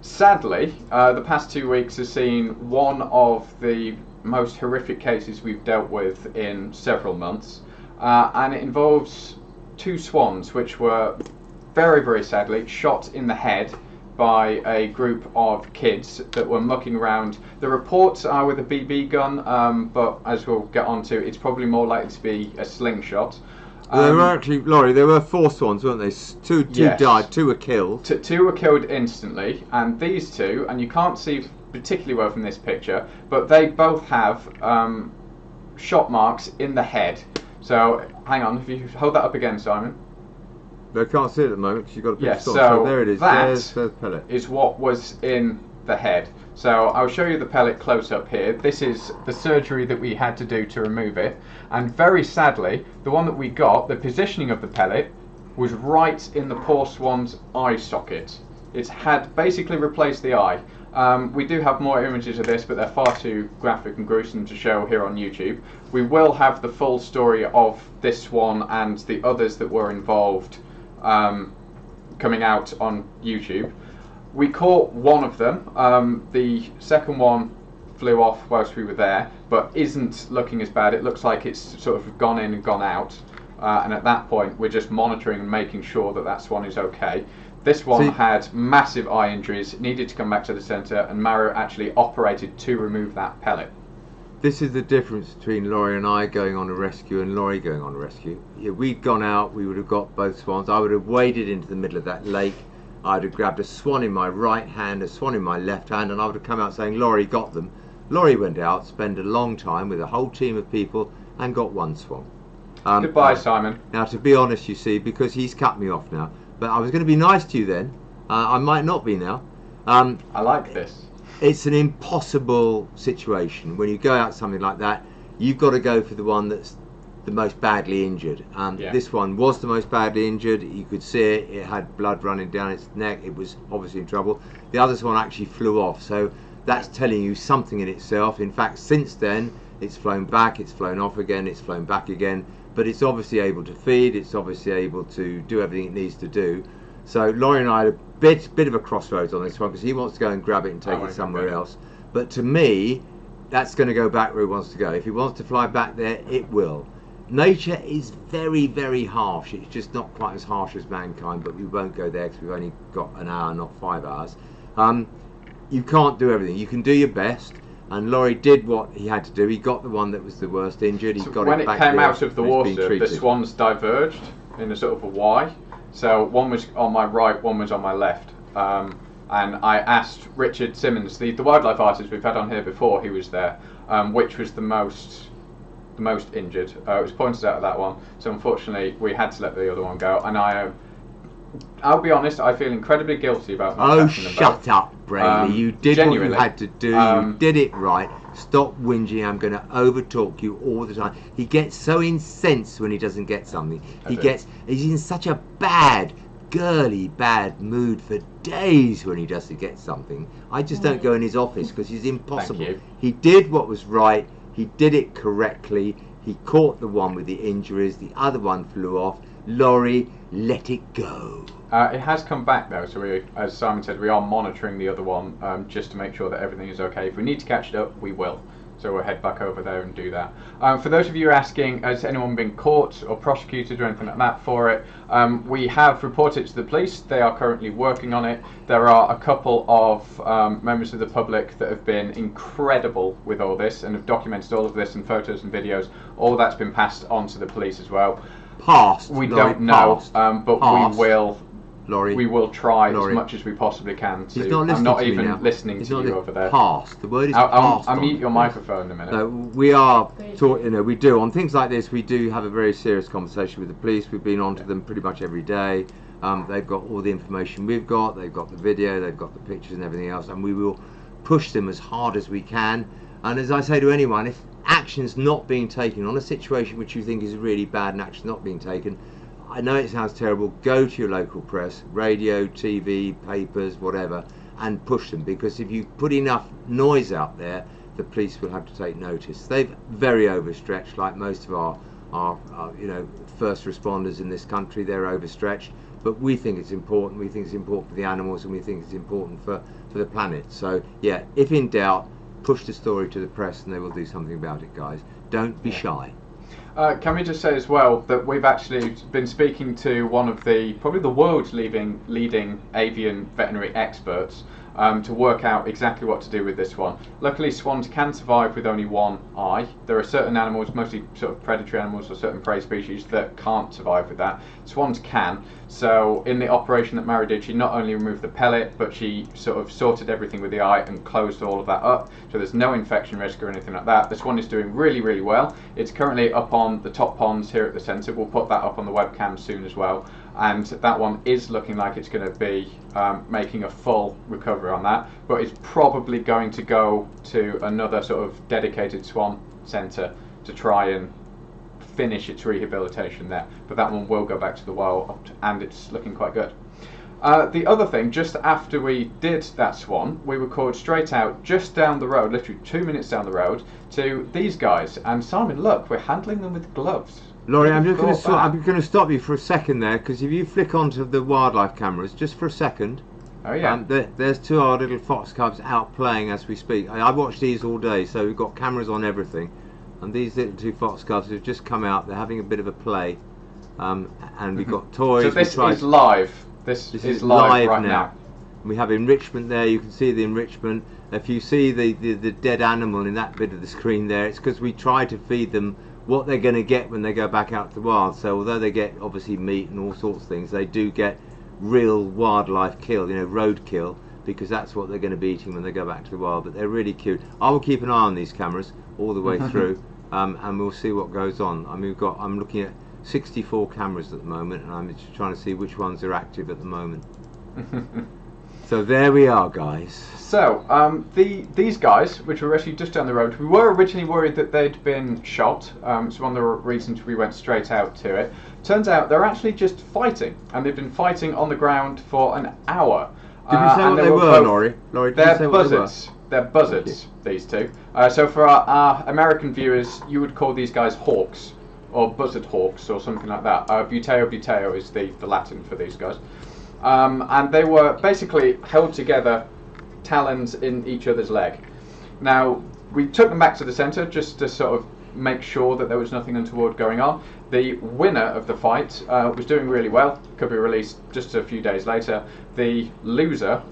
sadly, the past 2 weeks has seen one of the most horrific cases we've dealt with in several months, and it involves 2 swans which were very, very sadly shot in the head by a group of kids that were mucking around. The reports are with a BB gun, but as we'll get on to, it's probably more likely to be a slingshot. There were actually, Lawrie, there were 4 swans, weren't there? Two Yes. died, 2 were killed. 2 were killed instantly, and these 2, and you can't see particularly well from this picture, but they both have shot marks in the head. So, hang on, if you hold that up again, Simon. They can't see it at the moment because you've got a big Yes, sword. so There it is. that There's the pellet. is what was in the head. So I'll show you the pellet close up here. This is the surgery that we had to do to remove it, and very sadly the one that we got, the positioning of the pellet was right in the poor swan's eye socket. It's had basically replaced the eye. We do have more images of this, but they're far too graphic and gruesome to show here on YouTube. We will have the full story of this swan and the others that were involved coming out on YouTube. We caught one of them. The second one flew off whilst we were there, but isn't looking as bad. It looks like it's sort of gone in and gone out. And at that point, we're just monitoring and making sure that that swan is okay. This one had massive eye injuries, needed to come back to the centre, and Mario actually operated to remove that pellet. This is the difference between Lawrie and I going on a rescue and Lawrie going on a rescue. If we'd gone out, we would have got both swans. I would have waded into the middle of that lake. I would have grabbed a swan in my right hand, a swan in my left hand, and I would have come out saying, Lawrie got them. Lawrie went out, spent a long time with a whole team of people, and got one swan. Goodbye, Simon. Now, to be honest, you see, because he's cut me off now, but I was going to be nice to you then. I might not be now. I like this. It's an impossible situation. When you go out something like that, you've got to go for the one that's the most badly injured. This one was the most badly injured. You could see it. It had blood running down its neck. It was obviously in trouble. The other one actually flew off. So that's telling you something in itself. In fact, since then, it's flown back, it's flown off again, it's flown back again. But it's obviously able to feed, it's obviously able to do everything it needs to do. So Lawrie and I had a bit of a crossroads on this one, because he wants to go and grab it and take it somewhere else. But to me, that's going to go back where he wants to go. If he wants to fly back there, it will. Nature is very, very harsh. It's just not quite as harsh as mankind, but we won't go there because we've only got an hour, not 5 hours. You can't do everything. You can do your best. And Lawrie did what he had to do. He got the one that was the worst injured. He got when it back it came there, out of the water, the swans diverged in a sort of a Y. So one was on my right, one was on my left. And I asked Richard Simmons, the wildlife artist we've had on here before, he was there, which was the most injured. It was pointed out at that one. So unfortunately, we had to let the other one go. And I'll be honest, I feel incredibly guilty about not catching them both. Shut up, Brady. You did what you had to do. You did it right. Stop whinging. I'm going to overtalk you all the time. He gets so incensed when he doesn't get something. He's in such a bad mood for days when he doesn't get something. I just don't go in his office because he's impossible. He did what was right. He did it correctly. He caught the one with the injuries. The other one flew off. Lawrie, let it go. It has come back though, so we, as Simon said, we are monitoring the other one just to make sure that everything is okay. If we need to catch it up, we will. So we'll head back over there and do that. For those of you asking, has anyone been caught or prosecuted or anything like that for it, we have reported it to the police. They are currently working on it. There are a couple of members of the public that have been incredible with all this and have documented all of this in photos and videos. All that's been passed on to the police as well. We don't know, but passed. we will. Lawrie, we will try Lawrie. as much as we possibly can to. He's not listening I'm not to me even now. listening He's to not you over there. Past. The word is past. I'll mute your microphone in a minute. No, we are taught. We do on things like this. We do have a very serious conversation with the police. We've been on to them pretty much every day. They've got all the information we've got. They've got the video. They've got the pictures and everything else. And we will push them as hard as we can. And as I say to anyone, if action's not being taken on a situation which you think is really bad and action's not being taken, I know it sounds terrible, go to your local press, radio, TV, papers, whatever, and push them, because if you put enough noise out there, the police will have to take notice. They've very overstretched, like most of our first responders in this country. They're overstretched, but we think it's important. We think it's important for the animals, and we think it's important for the planet. So yeah, if in doubt, push the story to the press and they will do something about it, guys. Don't be shy. Can we just say as well that we've actually been speaking to one of probably the world's leading avian veterinary experts to work out exactly what to do with this one. Luckily, swans can survive with only one eye. There are certain animals, mostly sort of predatory animals or certain prey species, that can't survive with that. Swans can. So in the operation that Mary did, she not only removed the pellet, but she sort of sorted everything with the eye and closed all of that up. So there's no infection risk or anything like that. This one is doing really, really well. It's currently up on the top ponds here at the centre. We'll put that up on the webcam soon as well. And that one is looking like it's going to be making a full recovery on that, but it's probably going to go to another sort of dedicated swan centre to try and finish its rehabilitation there. But that one will go back to the wild, and it's looking quite good. The other thing, just after we did that swan, we were called straight out just down the road, literally 2 minutes down the road, to these guys. And Simon, look, we're handling them with gloves. Laurie, I'm going to stop you for a second there, because if you flick onto the wildlife cameras just for a second. Oh yeah. There's two of our little fox cubs out playing as we speak. I watched these all day, so we've got cameras on everything. And these little two fox cubs have just come out. They're having a bit of a play, and we've got toys. So this is live. This is live right now. We have enrichment there. You can see the enrichment. If you see the dead animal in that bit of the screen there, it's because we try to feed them what they're going to get when they go back out to the wild. So although they get obviously meat and all sorts of things, they do get real wildlife kill, road kill, because that's what they're going to be eating when they go back to the wild. But they're really cute. I will keep an eye on these cameras all the way through, and we'll see what goes on. I mean, I'm looking at 64 cameras at the moment, and I'm just trying to see which ones are active at the moment. So there we are, guys. So these guys, which were actually just down the road, we were originally worried that they'd been shot. It's one of the reasons we went straight out to it. Turns out they're actually just fighting, and they've been fighting on the ground for an hour. Did you say what they were, Laurie? They're buzzards. They're buzzards, these two. So for our American viewers, you would call these guys hawks, or buzzard hawks, or something like that. Buteo buteo is the Latin for these guys. And they were basically held together, talons in each other's leg. Now, we took them back to the centre just to sort of make sure that there was nothing untoward going on. The winner of the fight was doing really well, could be released just a few days later. The loser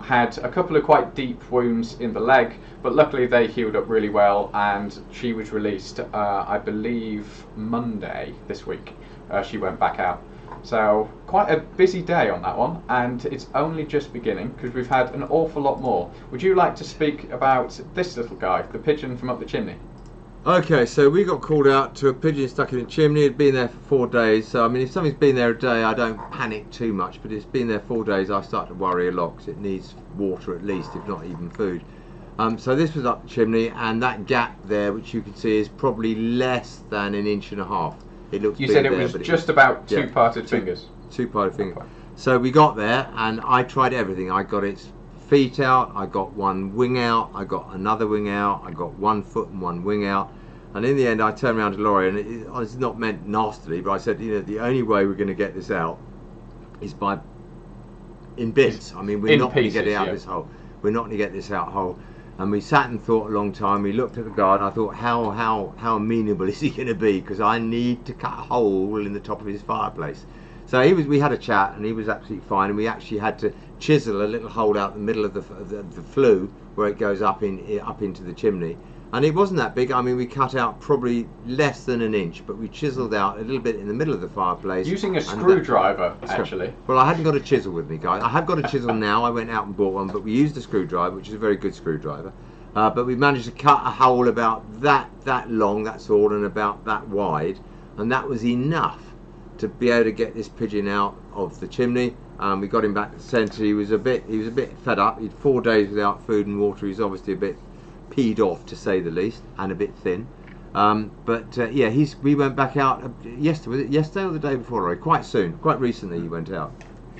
had a couple of quite deep wounds in the leg, but luckily they healed up really well, and she was released, I believe, Monday this week. She went back out. So quite a busy day on that one, and it's only just beginning because we've had an awful lot more. Would you like to speak about this little guy, the pigeon from up the chimney? Okay, so we got called out to a pigeon stuck in a chimney. It'd been there for 4 days. So I mean, if something's been there a day, I don't panic too much. But it's been there 4 days, I start to worry a lot because it needs water at least, if not even food. So this was up the chimney, and that gap there, which you can see, is probably less than 1.5 inches. It looks. You said it was just about two parted fingers. Two parted fingers. So we got there, and I tried everything. I got its feet out, I got one wing out, I got another wing out, I got 1 foot and 1 wing out, and in the end I turned around to Laurie, and it's not meant nastily, but I said, the only way we're going to get this out is in bits. I mean, we're not going to get it out this hole. We're not going to get this out whole. And we sat and thought a long time. We looked at the guard, and I thought, how amenable is he going to be? Because I need to cut a hole in the top of his fireplace. So we had a chat, and he was absolutely fine. And we actually had to chisel a little hole out the middle of the flue where it goes up into the chimney. And it wasn't that big. I mean, we cut out probably less than 1 inch, but we chiseled out a little bit in the middle of the fireplace. Using a screwdriver, actually. Well, I hadn't got a chisel with me, guys. I have got a chisel now. I went out and bought one, but we used a screwdriver, which is a very good screwdriver. But we managed to cut a hole about that long, that's all, and about that wide, and that was enough to be able to get this pigeon out of the chimney. We got him back to the centre. He was a bit fed up. He'd 4 days without food and water. He's obviously a bit peed off, to say the least, and a bit thin. Yeah, we went back out yesterday. Was it yesterday or the day before? Right? Quite soon, quite recently, he went out.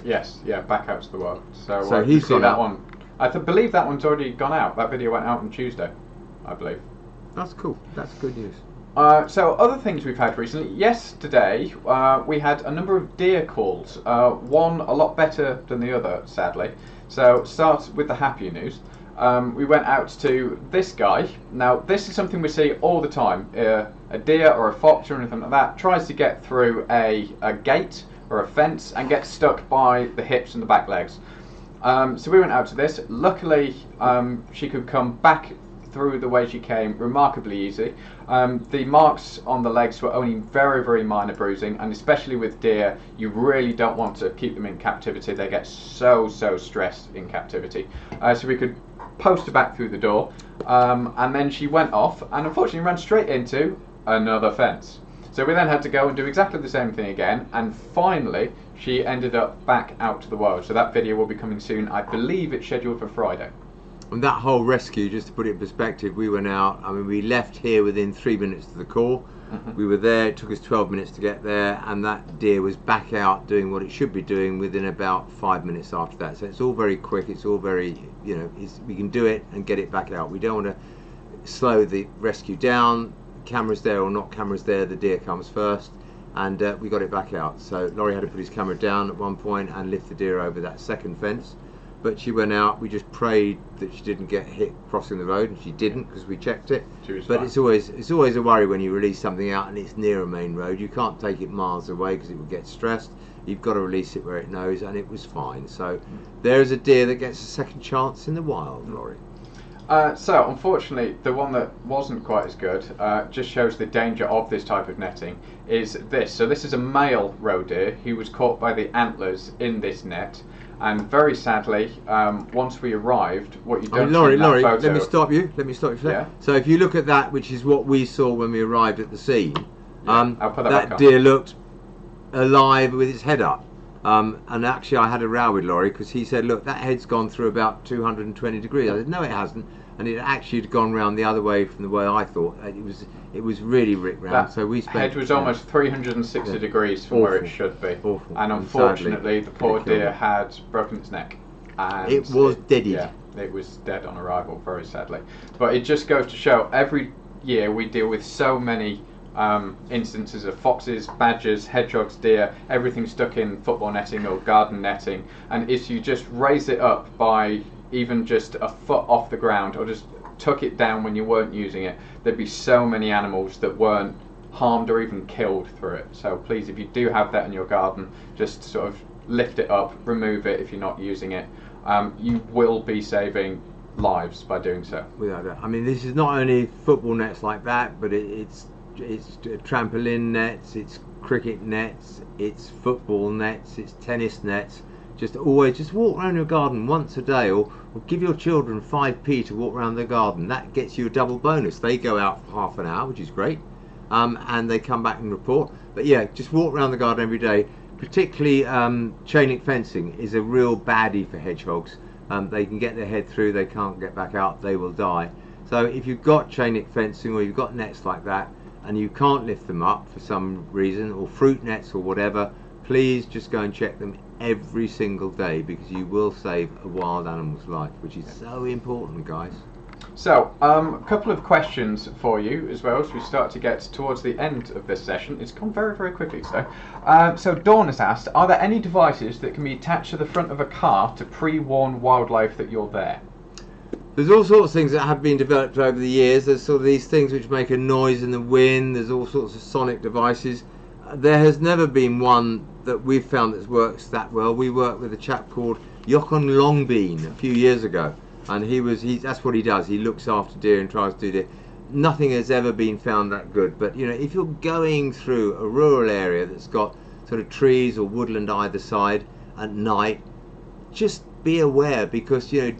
Yes, yeah, back out to the wild. So he's got that one. I believe that one's already gone out. That video went out on Tuesday, I believe. That's cool. That's good news. So other things we've had recently. Yesterday we had a number of deer calls. One a lot better than the other, sadly. So start with the happier news. We went out to this guy. Now this is something we see all the time. A deer or a fox or anything like that tries to get through a gate or a fence and gets stuck by the hips and the back legs. So we went out to this. Luckily she could come back through the way she came remarkably easy. The marks on the legs were only very, very minor bruising, and especially with deer, you really don't want to keep them in captivity. They get so stressed in captivity. So we could post her back through the door, and then she went off and unfortunately ran straight into another fence. So we then had to go and do exactly the same thing again, and finally she ended up back out to the wild. So that video will be coming soon. I believe it's scheduled for Friday. And that whole rescue, just to put it in perspective, we went out, I mean, we left here within 3 minutes to the call. We were there, it took us 12 minutes to get there, and that deer was back out doing what it should be doing within about 5 minutes after that. So it's all very quick, it's all very, you know, we can do it and get it back out. We don't want to slow the rescue down. Cameras there or not cameras there, the deer comes first, and we got it back out. So Lawrie had to put his camera down at one point and lift the deer over that second fence. But she went out, we just prayed that she didn't get hit crossing the road, and she didn't because we checked it. But it's always a worry when you release something out and it's near a main road. You can't take it miles away because it will get stressed. You've got to release it where it knows, and it was fine. So there's a deer that gets a second chance in the wild, Lawrie. So unfortunately, the one that wasn't quite as good, just shows the danger of this type of netting, is this. So this is a male roe deer who was caught by the antlers in this net. And very sadly, once we arrived, what you don't see in that Lawrie, photo... let me stop you for a Yeah. So if you look at that, which is what we saw when we arrived at the scene, I'll put that back on. deer looked alive with its head up. And actually I had a row with Lawrie because he said, look, that head's gone through about 220 degrees. I said, no, it hasn't. And it actually had gone round the other way from the way I thought. It was really ripped round. That so we spent, head was almost 360 degrees from where it should be. Awful. And And unfortunately, sadly, the poor it killed deer it. had broken its neck. And It was deaded. Yeah, it was dead on arrival, very sadly. But it just goes to show, every year we deal with so many instances of foxes, badgers, hedgehogs, deer, everything stuck in football netting or garden netting. And if you just raise it up by even just a foot off the ground, or just tuck it down when you weren't using it, there'd be so many animals that weren't harmed or even killed through it. So please, if you do have that in your garden, just sort of lift it up, remove it if you're not using it. You will be saving lives by doing so. Without doubt. I mean, this is not only football nets like that, but it's trampoline nets, it's cricket nets, it's football nets, it's tennis nets. Just walk around your garden once a day, or give your children 5p to walk around their garden. That gets you a double bonus. They go out for half an hour, which is great, and they come back and report. But yeah, just walk around the garden every day. Particularly chain link fencing is a real baddie for hedgehogs. They can get their head through, they can't get back out, they will die. So if you've got chain link fencing or you've got nets like that and you can't lift them up for some reason, or fruit nets or whatever, please just go and check them every single day, because you will save a wild animal's life, which is so important, guys. So, a couple of questions for you as well as we start to get towards the end of this session. It's gone very, very quickly today. So Dawn has asked, are there any devices that can be attached to the front of a car to pre-warn wildlife that you're there? There's all sorts of things that have been developed over the years. There's sort of these things which make a noise in the wind. There's all sorts of sonic devices. There has never been one that we've found that works that well. We worked with a chap called Jochen Longbean a few years ago, and that's what he does. He looks after deer and tries to do deer. Nothing has ever been found that good. But you know, if you're going through a rural area that's got sort of trees or woodland either side at night, just be aware, because you know,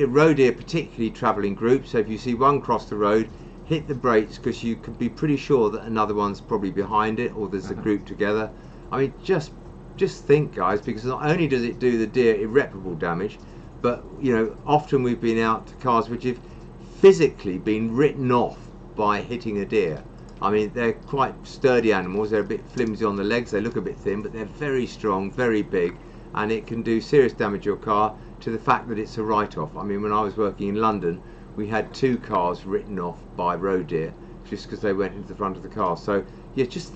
roe deer particularly travel in groups. So if you see one cross the road, hit the brakes, because you can be pretty sure that another one's probably behind it, or there's a group together. I mean, just think, guys, because not only does it do the deer irreparable damage, but you know, often we've been out to cars which have physically been written off by hitting a deer. I mean, they're quite sturdy animals. They're a bit flimsy on the legs. They look a bit thin, but they're very strong, very big, and it can do serious damage to your car, to the fact that it's a write-off. I mean, when I was working in London, we had 2 cars written off by roe deer just because they went into the front of the car. So yeah, just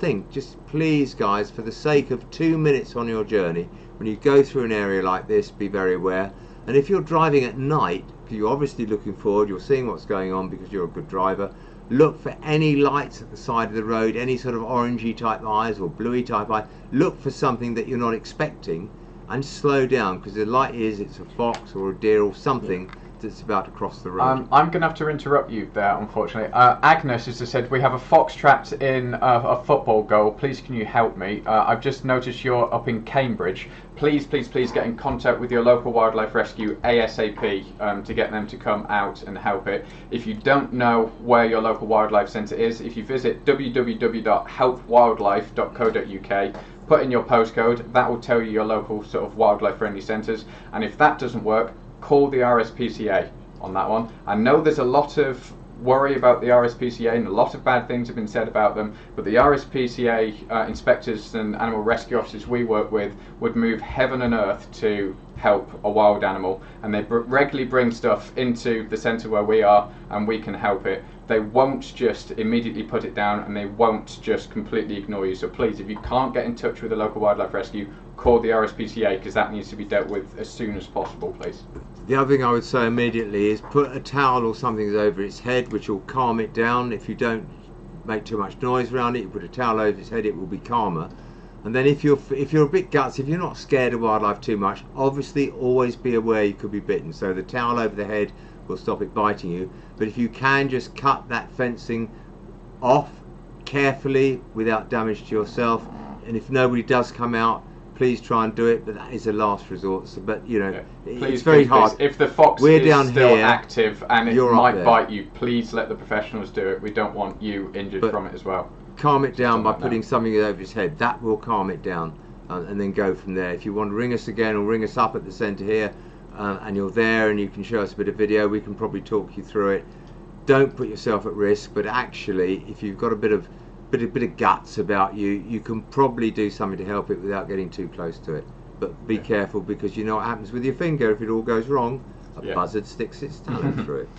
please, guys, for the sake of 2 minutes on your journey, when you go through an area like this, be very aware. And if you're driving at night, because you're obviously looking forward, you're seeing what's going on because you're a good driver, look for any lights at the side of the road, any sort of orangey type eyes or bluey type eye. Look for something that you're not expecting and slow down, because the light is, it's a fox or a deer or something that's about to cross the road. I'm going to have to interrupt you there, unfortunately. Agnes has just said, we have a fox trapped in a football goal. Please, can you help me? I've just noticed you're up in Cambridge. Please, please, please get in contact with your local wildlife rescue ASAP to get them to come out and help it. If you don't know where your local wildlife centre is, if you visit www.healthwildlife.co.uk, put in your postcode, that will tell you your local sort of wildlife friendly centres. And if that doesn't work, call the RSPCA on that one. I know there's a lot of worry about the RSPCA and a lot of bad things have been said about them, but the RSPCA inspectors and animal rescue officers we work with would move heaven and earth to help a wild animal, and they regularly bring stuff into the centre where we are and we can help it. They won't just immediately put it down, and they won't just completely ignore you. So please, if you can't get in touch with the local wildlife rescue, call the RSPCA, because that needs to be dealt with as soon as possible, please. The other thing I would say immediately is put a towel or something over its head, which will calm it down. If you don't make too much noise around it, you put a towel over its head, it will be calmer. And then if you're a bit gutsy, if you're not scared of wildlife too much, obviously always be aware you could be bitten. So the towel over the head will stop it biting you. But if you can just cut that fencing off carefully without damage to yourself, and if nobody does come out, please try and do it, but that is a last resort. So, but you know, yeah. it's very hard. If the fox We're is down still here, active and it you're up might there. bite you, please let the professionals do it. We don't want you injured from it as well. Calm it down by Something like putting that. something over his head. That will calm it down, and then go from there. If you want to ring us again, or ring us up at the centre here, and you're there and you can show us a bit of video, we can probably talk you through it. Don't put yourself at risk, but actually, if you've got a bit of guts about you, you can probably do something to help it without getting too close to it. But be careful, because you know what happens with your finger if it all goes wrong. A buzzard sticks its tongue through it.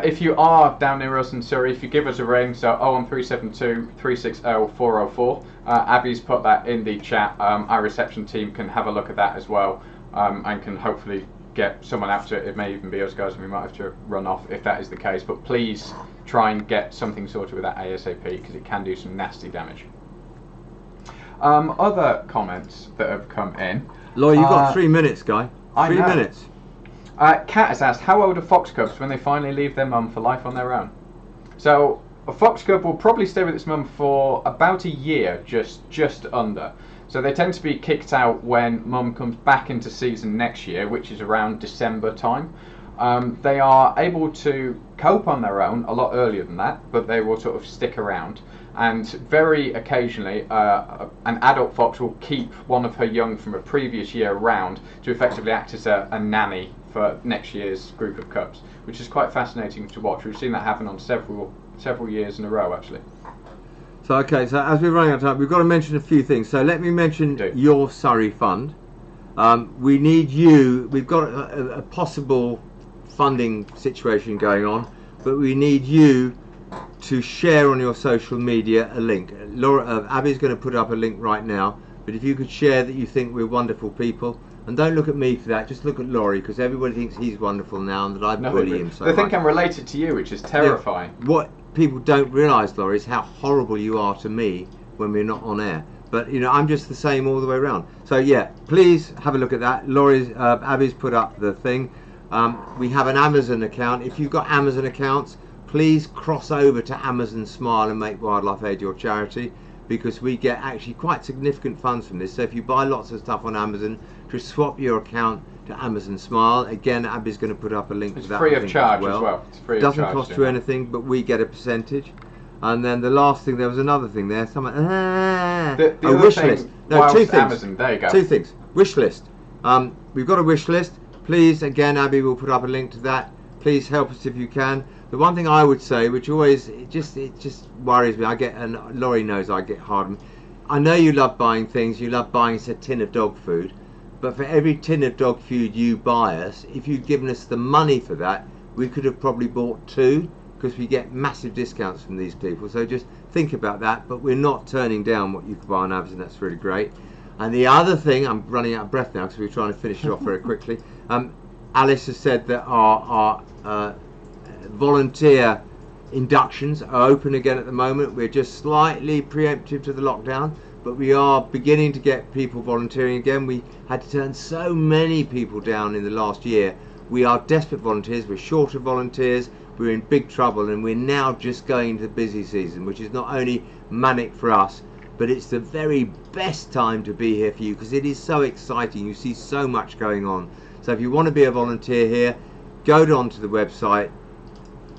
If you are down near us in Surrey, if you give us a ring, so 01372 360 404, Abby's put that in the chat. Our reception team can have a look at that as well, and can hopefully get someone out to it. It may even be us guys, and we might have to run off if that is the case. But please try and get something sorted with that ASAP, because it can do some nasty damage. Other comments that have come in. Lawrie, you've got 3 minutes, guy. 3 minutes. Kat has asked, how old are fox cubs when they finally leave their mum for life on their own? So a fox cub will probably stay with its mum for about a year, just under. So they tend to be kicked out when mum comes back into season next year, which is around December time. They are able to cope on their own a lot earlier than that, but they will sort of stick around. And very occasionally, an adult fox will keep one of her young from a previous year around to effectively act as a nanny for next year's group of cubs, which is quite fascinating to watch. We've seen that happen on several years in a row, actually. So okay, so as we're running out of time, we've got to mention a few things. So let me mention your Surrey Fund. We need you. We've got a possible funding situation going on, but we need you to share on your social media a link. Abby's going to put up a link right now, but if you could share that you think we're wonderful people, and don't look at me for that, just look at Lawrie, because everybody thinks he's wonderful now and that I bully him so much. They think I'm related to you, which is terrifying. Yeah, what people don't realise, Lawrie, is how horrible you are to me when we're not on air. But you know, I'm just the same all the way around. So yeah, please have a look at that. Abby's put up the thing. We have an Amazon account. If you've got Amazon accounts, please cross over to Amazon Smile and make Wildlife Aid your charity, because we get actually quite significant funds from this. So if you buy lots of stuff on Amazon, just swap your account to Amazon Smile. Again, Abby's going to put up a link to that. It's free of charge as well. It's free of charge. Doesn't cost you anything, but we get a percentage. And then the last thing, there was another thing there. Someone, the a wish list. No, two things. Amazon, there you go. 2 things. Wish list. We've got a wish list. Please, again, Abby will put up a link to that. Please help us if you can. The one thing I would say, which always it just worries me, and Lawrie knows I get hard. I know you love buying things. You love buying us a tin of dog food, but for every tin of dog food you buy us, if you'd given us the money for that, we could have probably bought 2, because we get massive discounts from these people. So just think about that. But we're not turning down what you could buy on Amazon. That's really great. And the other thing, I'm running out of breath now because we're trying to finish it off very quickly. Alice has said that our volunteer inductions are open again at the moment. We're just slightly preemptive to the lockdown, but we are beginning to get people volunteering again. We had to turn so many people down in the last year. We are desperate volunteers. We're short of volunteers. We're in big trouble, and we're now just going into the busy season, which is not only manic for us, but it's the very best time to be here for you, because it is so exciting. You see so much going on. So if you want to be a volunteer here, go onto the website,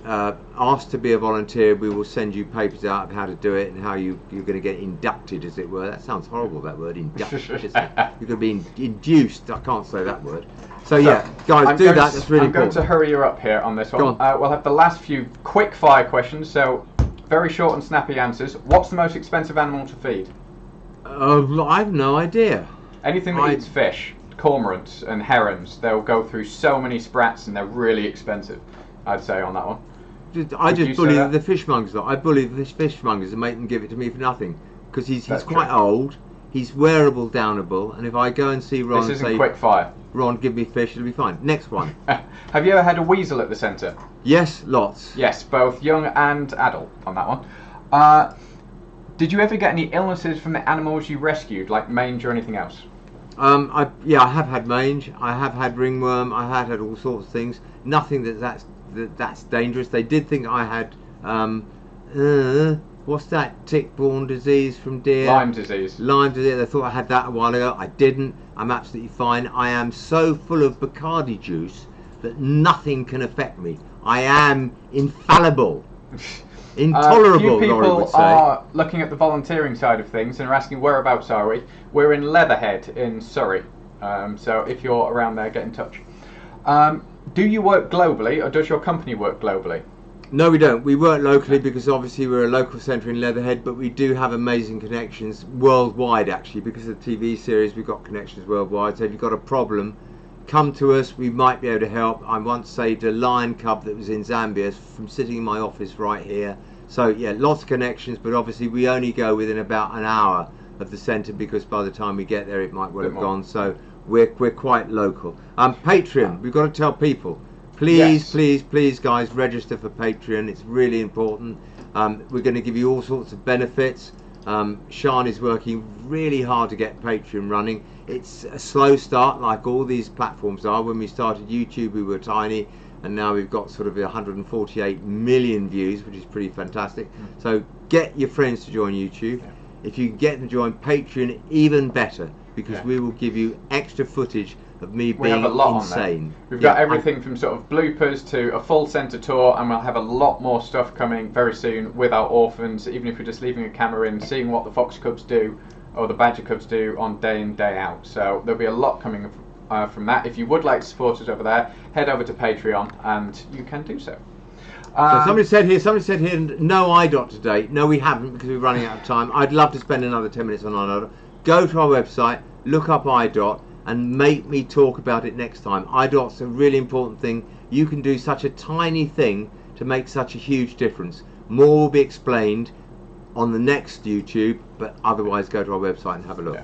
ask to be a volunteer. We will send you papers out of how to do it and how you're going to get inducted, as it were. That sounds horrible, that word, inducted. Isn't it? You're going to be induced. I can't say that word. So yeah, guys, do that. That's really important. I'm going to hurry you up here on this one. We'll have the last few quick fire questions, so very short and snappy answers. What's the most expensive animal to feed? I have no idea. Anything that eats fish, cormorants and herons, they'll go through so many sprats and they're really expensive, I'd say, on that one. I just bully the fishmongers. I bully the fishmongers and make them give it to me for nothing, because he's quite old. He's wearable, downable, and if I go and see Ron and say, quick fire. Ron, give me fish, it'll be fine. Next one. Have you ever had a weasel at the centre? Yes, lots. Yes, both young and adult on that one. Did you ever get any illnesses from the animals you rescued, like mange or anything else? I have had mange. I have had ringworm. I have had all sorts of things. Nothing that's dangerous. They did think I had what's that tick-borne disease from deer? Lyme disease. Lyme disease. They thought I had that a while ago. I didn't. I'm absolutely fine. I am so full of Bacardi juice that nothing can affect me. I am infallible. Intolerable, few Lawrie would people say. are looking at the volunteering side of things and are asking whereabouts are we. We're in Leatherhead in Surrey, so if you're around there, get in touch. Do you work globally, or does your company work globally? No, we don't. We work locally because obviously we're a local centre in Leatherhead, but we do have amazing connections worldwide, actually. Because of the TV series, we've got connections worldwide. So if you've got a problem, come to us. We might be able to help. I once saved a lion cub that was in Zambia from sitting in my office right here. So yeah, lots of connections, but obviously we only go within about an hour of the centre, because by the time we get there it might well have gone. So we're quite local. Patreon, we've got to tell people. Please, please, guys, register for Patreon. It's really important. We're going to give you all sorts of benefits. Sean is working really hard to get Patreon running. It's a slow start, like all these platforms are. When we started YouTube, we were tiny, and now we've got sort of 148 million views, which is pretty fantastic. So get your friends to join YouTube. If you can get them to join Patreon, even better, because we will give you extra footage of me being insane. We've got everything from sort of bloopers to a full centre tour, and we'll have a lot more stuff coming very soon with our orphans, even if we're just leaving a camera in, seeing what the fox cubs do or the badger cubs do on day in, day out. So there'll be a lot coming from that. If you would like to support us over there, head over to Patreon and you can do so. So somebody said here, no IDOT today. No, we haven't, because we're running out of time. I'd love to spend another 10 minutes on IDOT. Go to our website, look up IDOT, and make me talk about it next time. IDOT's a really important thing. You can do such a tiny thing to make such a huge difference. More will be explained on the next YouTube, but otherwise go to our website and have a look.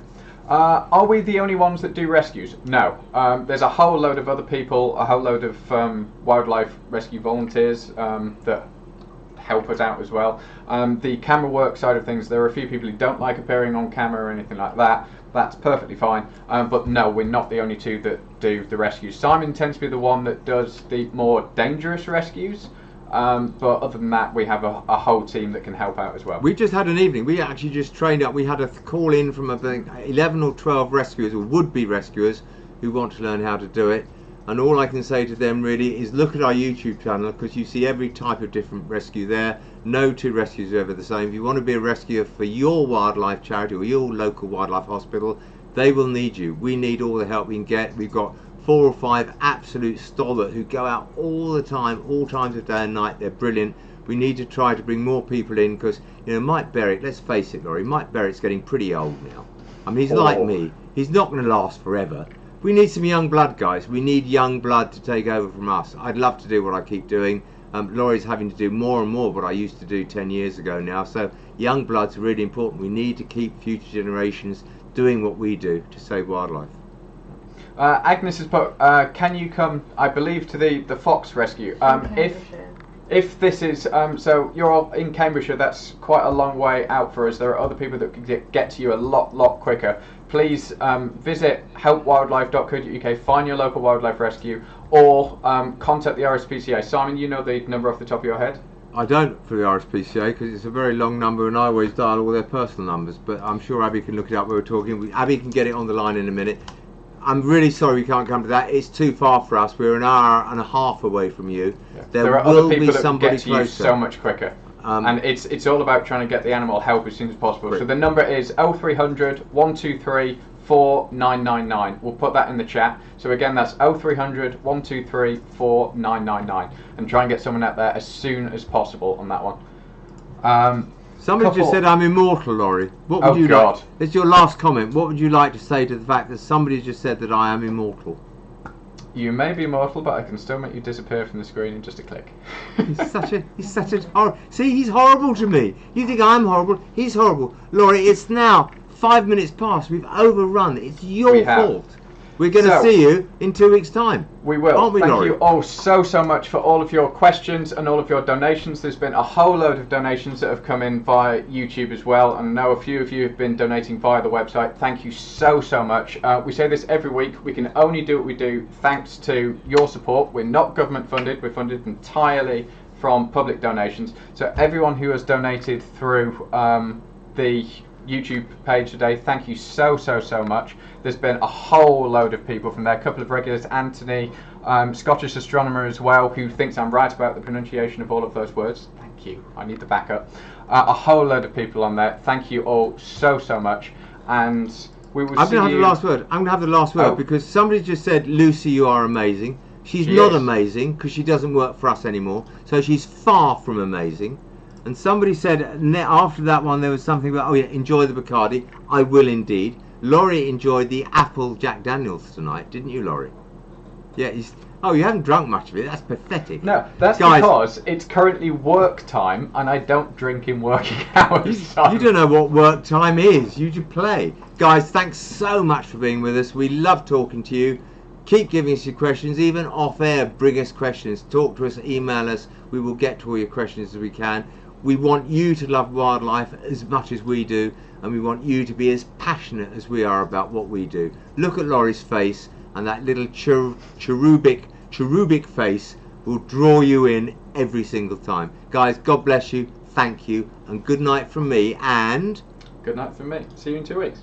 Are we the only ones that do rescues? No. There's a whole load of other people, a whole load of wildlife rescue volunteers that help us out as well. The camera work side of things, there are a few people who don't like appearing on camera or anything like that. That's perfectly fine. But no, we're not the only two that do the rescues. Simon tends to be the one that does the more dangerous rescues. But other than that, we have a whole team that can help out as well. We just had an evening. We actually just trained up. We had a call in from about 11 or 12 rescuers, or would-be rescuers, who want to learn how to do it. And all I can say to them really is look at our YouTube channel, because you see every type of different rescue there. No two rescues are ever the same. If you want to be a rescuer for your wildlife charity or your local wildlife hospital, they will need you. We need all the help we can get. We've got 4 or 5 absolute stalwart who go out all the time, all times of day and night. They're brilliant. We need to try to bring more people in, because, you know, Mike Berwick, let's face it, Lawrie, Mike Berwick's getting pretty old now. I mean, he's like me. He's not going to last forever. We need some young blood, guys. We need young blood to take over from us. I'd love to do what I keep doing. Laurie's having to do more and more what I used to do 10 years ago now. So young blood's really important. We need to keep future generations doing what we do to save wildlife. Agnes has put, can you come, I believe, to the fox rescue? If this is, so you're all in Cambridgeshire, that's quite a long way out for us. There are other people that can get to you a lot quicker. Please visit helpwildlife.co.uk, find your local wildlife rescue, or contact the RSPCA. Simon, you know the number off the top of your head? I don't for the RSPCA, because it's a very long number and I always dial all their personal numbers, but I'm sure Abby can look it up. We were talking, Abby can get it on the line in a minute. I'm really sorry we can't come to that. It's too far for us. We're an hour and a half away from you. Yeah. There are will other people be that somebody get to you closer. so much quicker. And it's all about trying to get the animal help as soon as possible. Great. So the number is 0300 123 4999. We'll put that in the chat. So again, that's 0300 123 4999, and try and get someone out there as soon as possible on that one. Somebody just said I'm immortal, Lawrie. What would Oh, you God. like? It's your last comment. What would you like to say to the fact that somebody just said that I am immortal? You may be immortal, but I can still make you disappear from the screen in just a click. He's such a horrible. See, he's horrible to me. You think I'm horrible? He's horrible. Lawrie, it's now 5 minutes past. We've overrun. It's your fault. We're going to see you in 2 weeks' time. We will. Aren't we, Thank Lawrie? you all so much for all of your questions and all of your donations. There's been a whole load of donations that have come in via YouTube as well, and I know a few of you have been donating via the website. Thank you so much. We say this every week. We can only do what we do thanks to your support. We're not government funded. We're funded entirely from public donations. So everyone who has donated through the YouTube page today, thank you so much. There's been a whole load of people from there, a couple of regulars, Anthony, Scottish astronomer as well, who thinks I'm right about the pronunciation of all of those words. Thank you, I need the backup. A whole load of people on there. Thank you all so much, and we will see you. I'm going to have the last word. I'm going to have the last word because somebody just said, Lucy, you are amazing. She's not amazing because she doesn't work for us anymore, so she's far from amazing. And somebody said after that one there was something about, oh yeah, enjoy the Bacardi. I will indeed. Lawrie enjoyed the apple Jack Daniels tonight, didn't you, Lawrie? Yeah. You haven't drunk much of it. That's pathetic. No, that's because it's currently work time and I don't drink in working hours. You don't know what work time is. You should play. Guys, thanks so much for being with us. We love talking to you. Keep giving us your questions, even off air. Bring us questions. Talk to us. Email us. We will get to all your questions as we can. We want you to love wildlife as much as we do, and we want you to be as passionate as we are about what we do. Look at Laurie's face, and that little cherubic face will draw you in every single time. Guys, God bless you, thank you, and good night from me, and... Good night from me. See you in 2 weeks.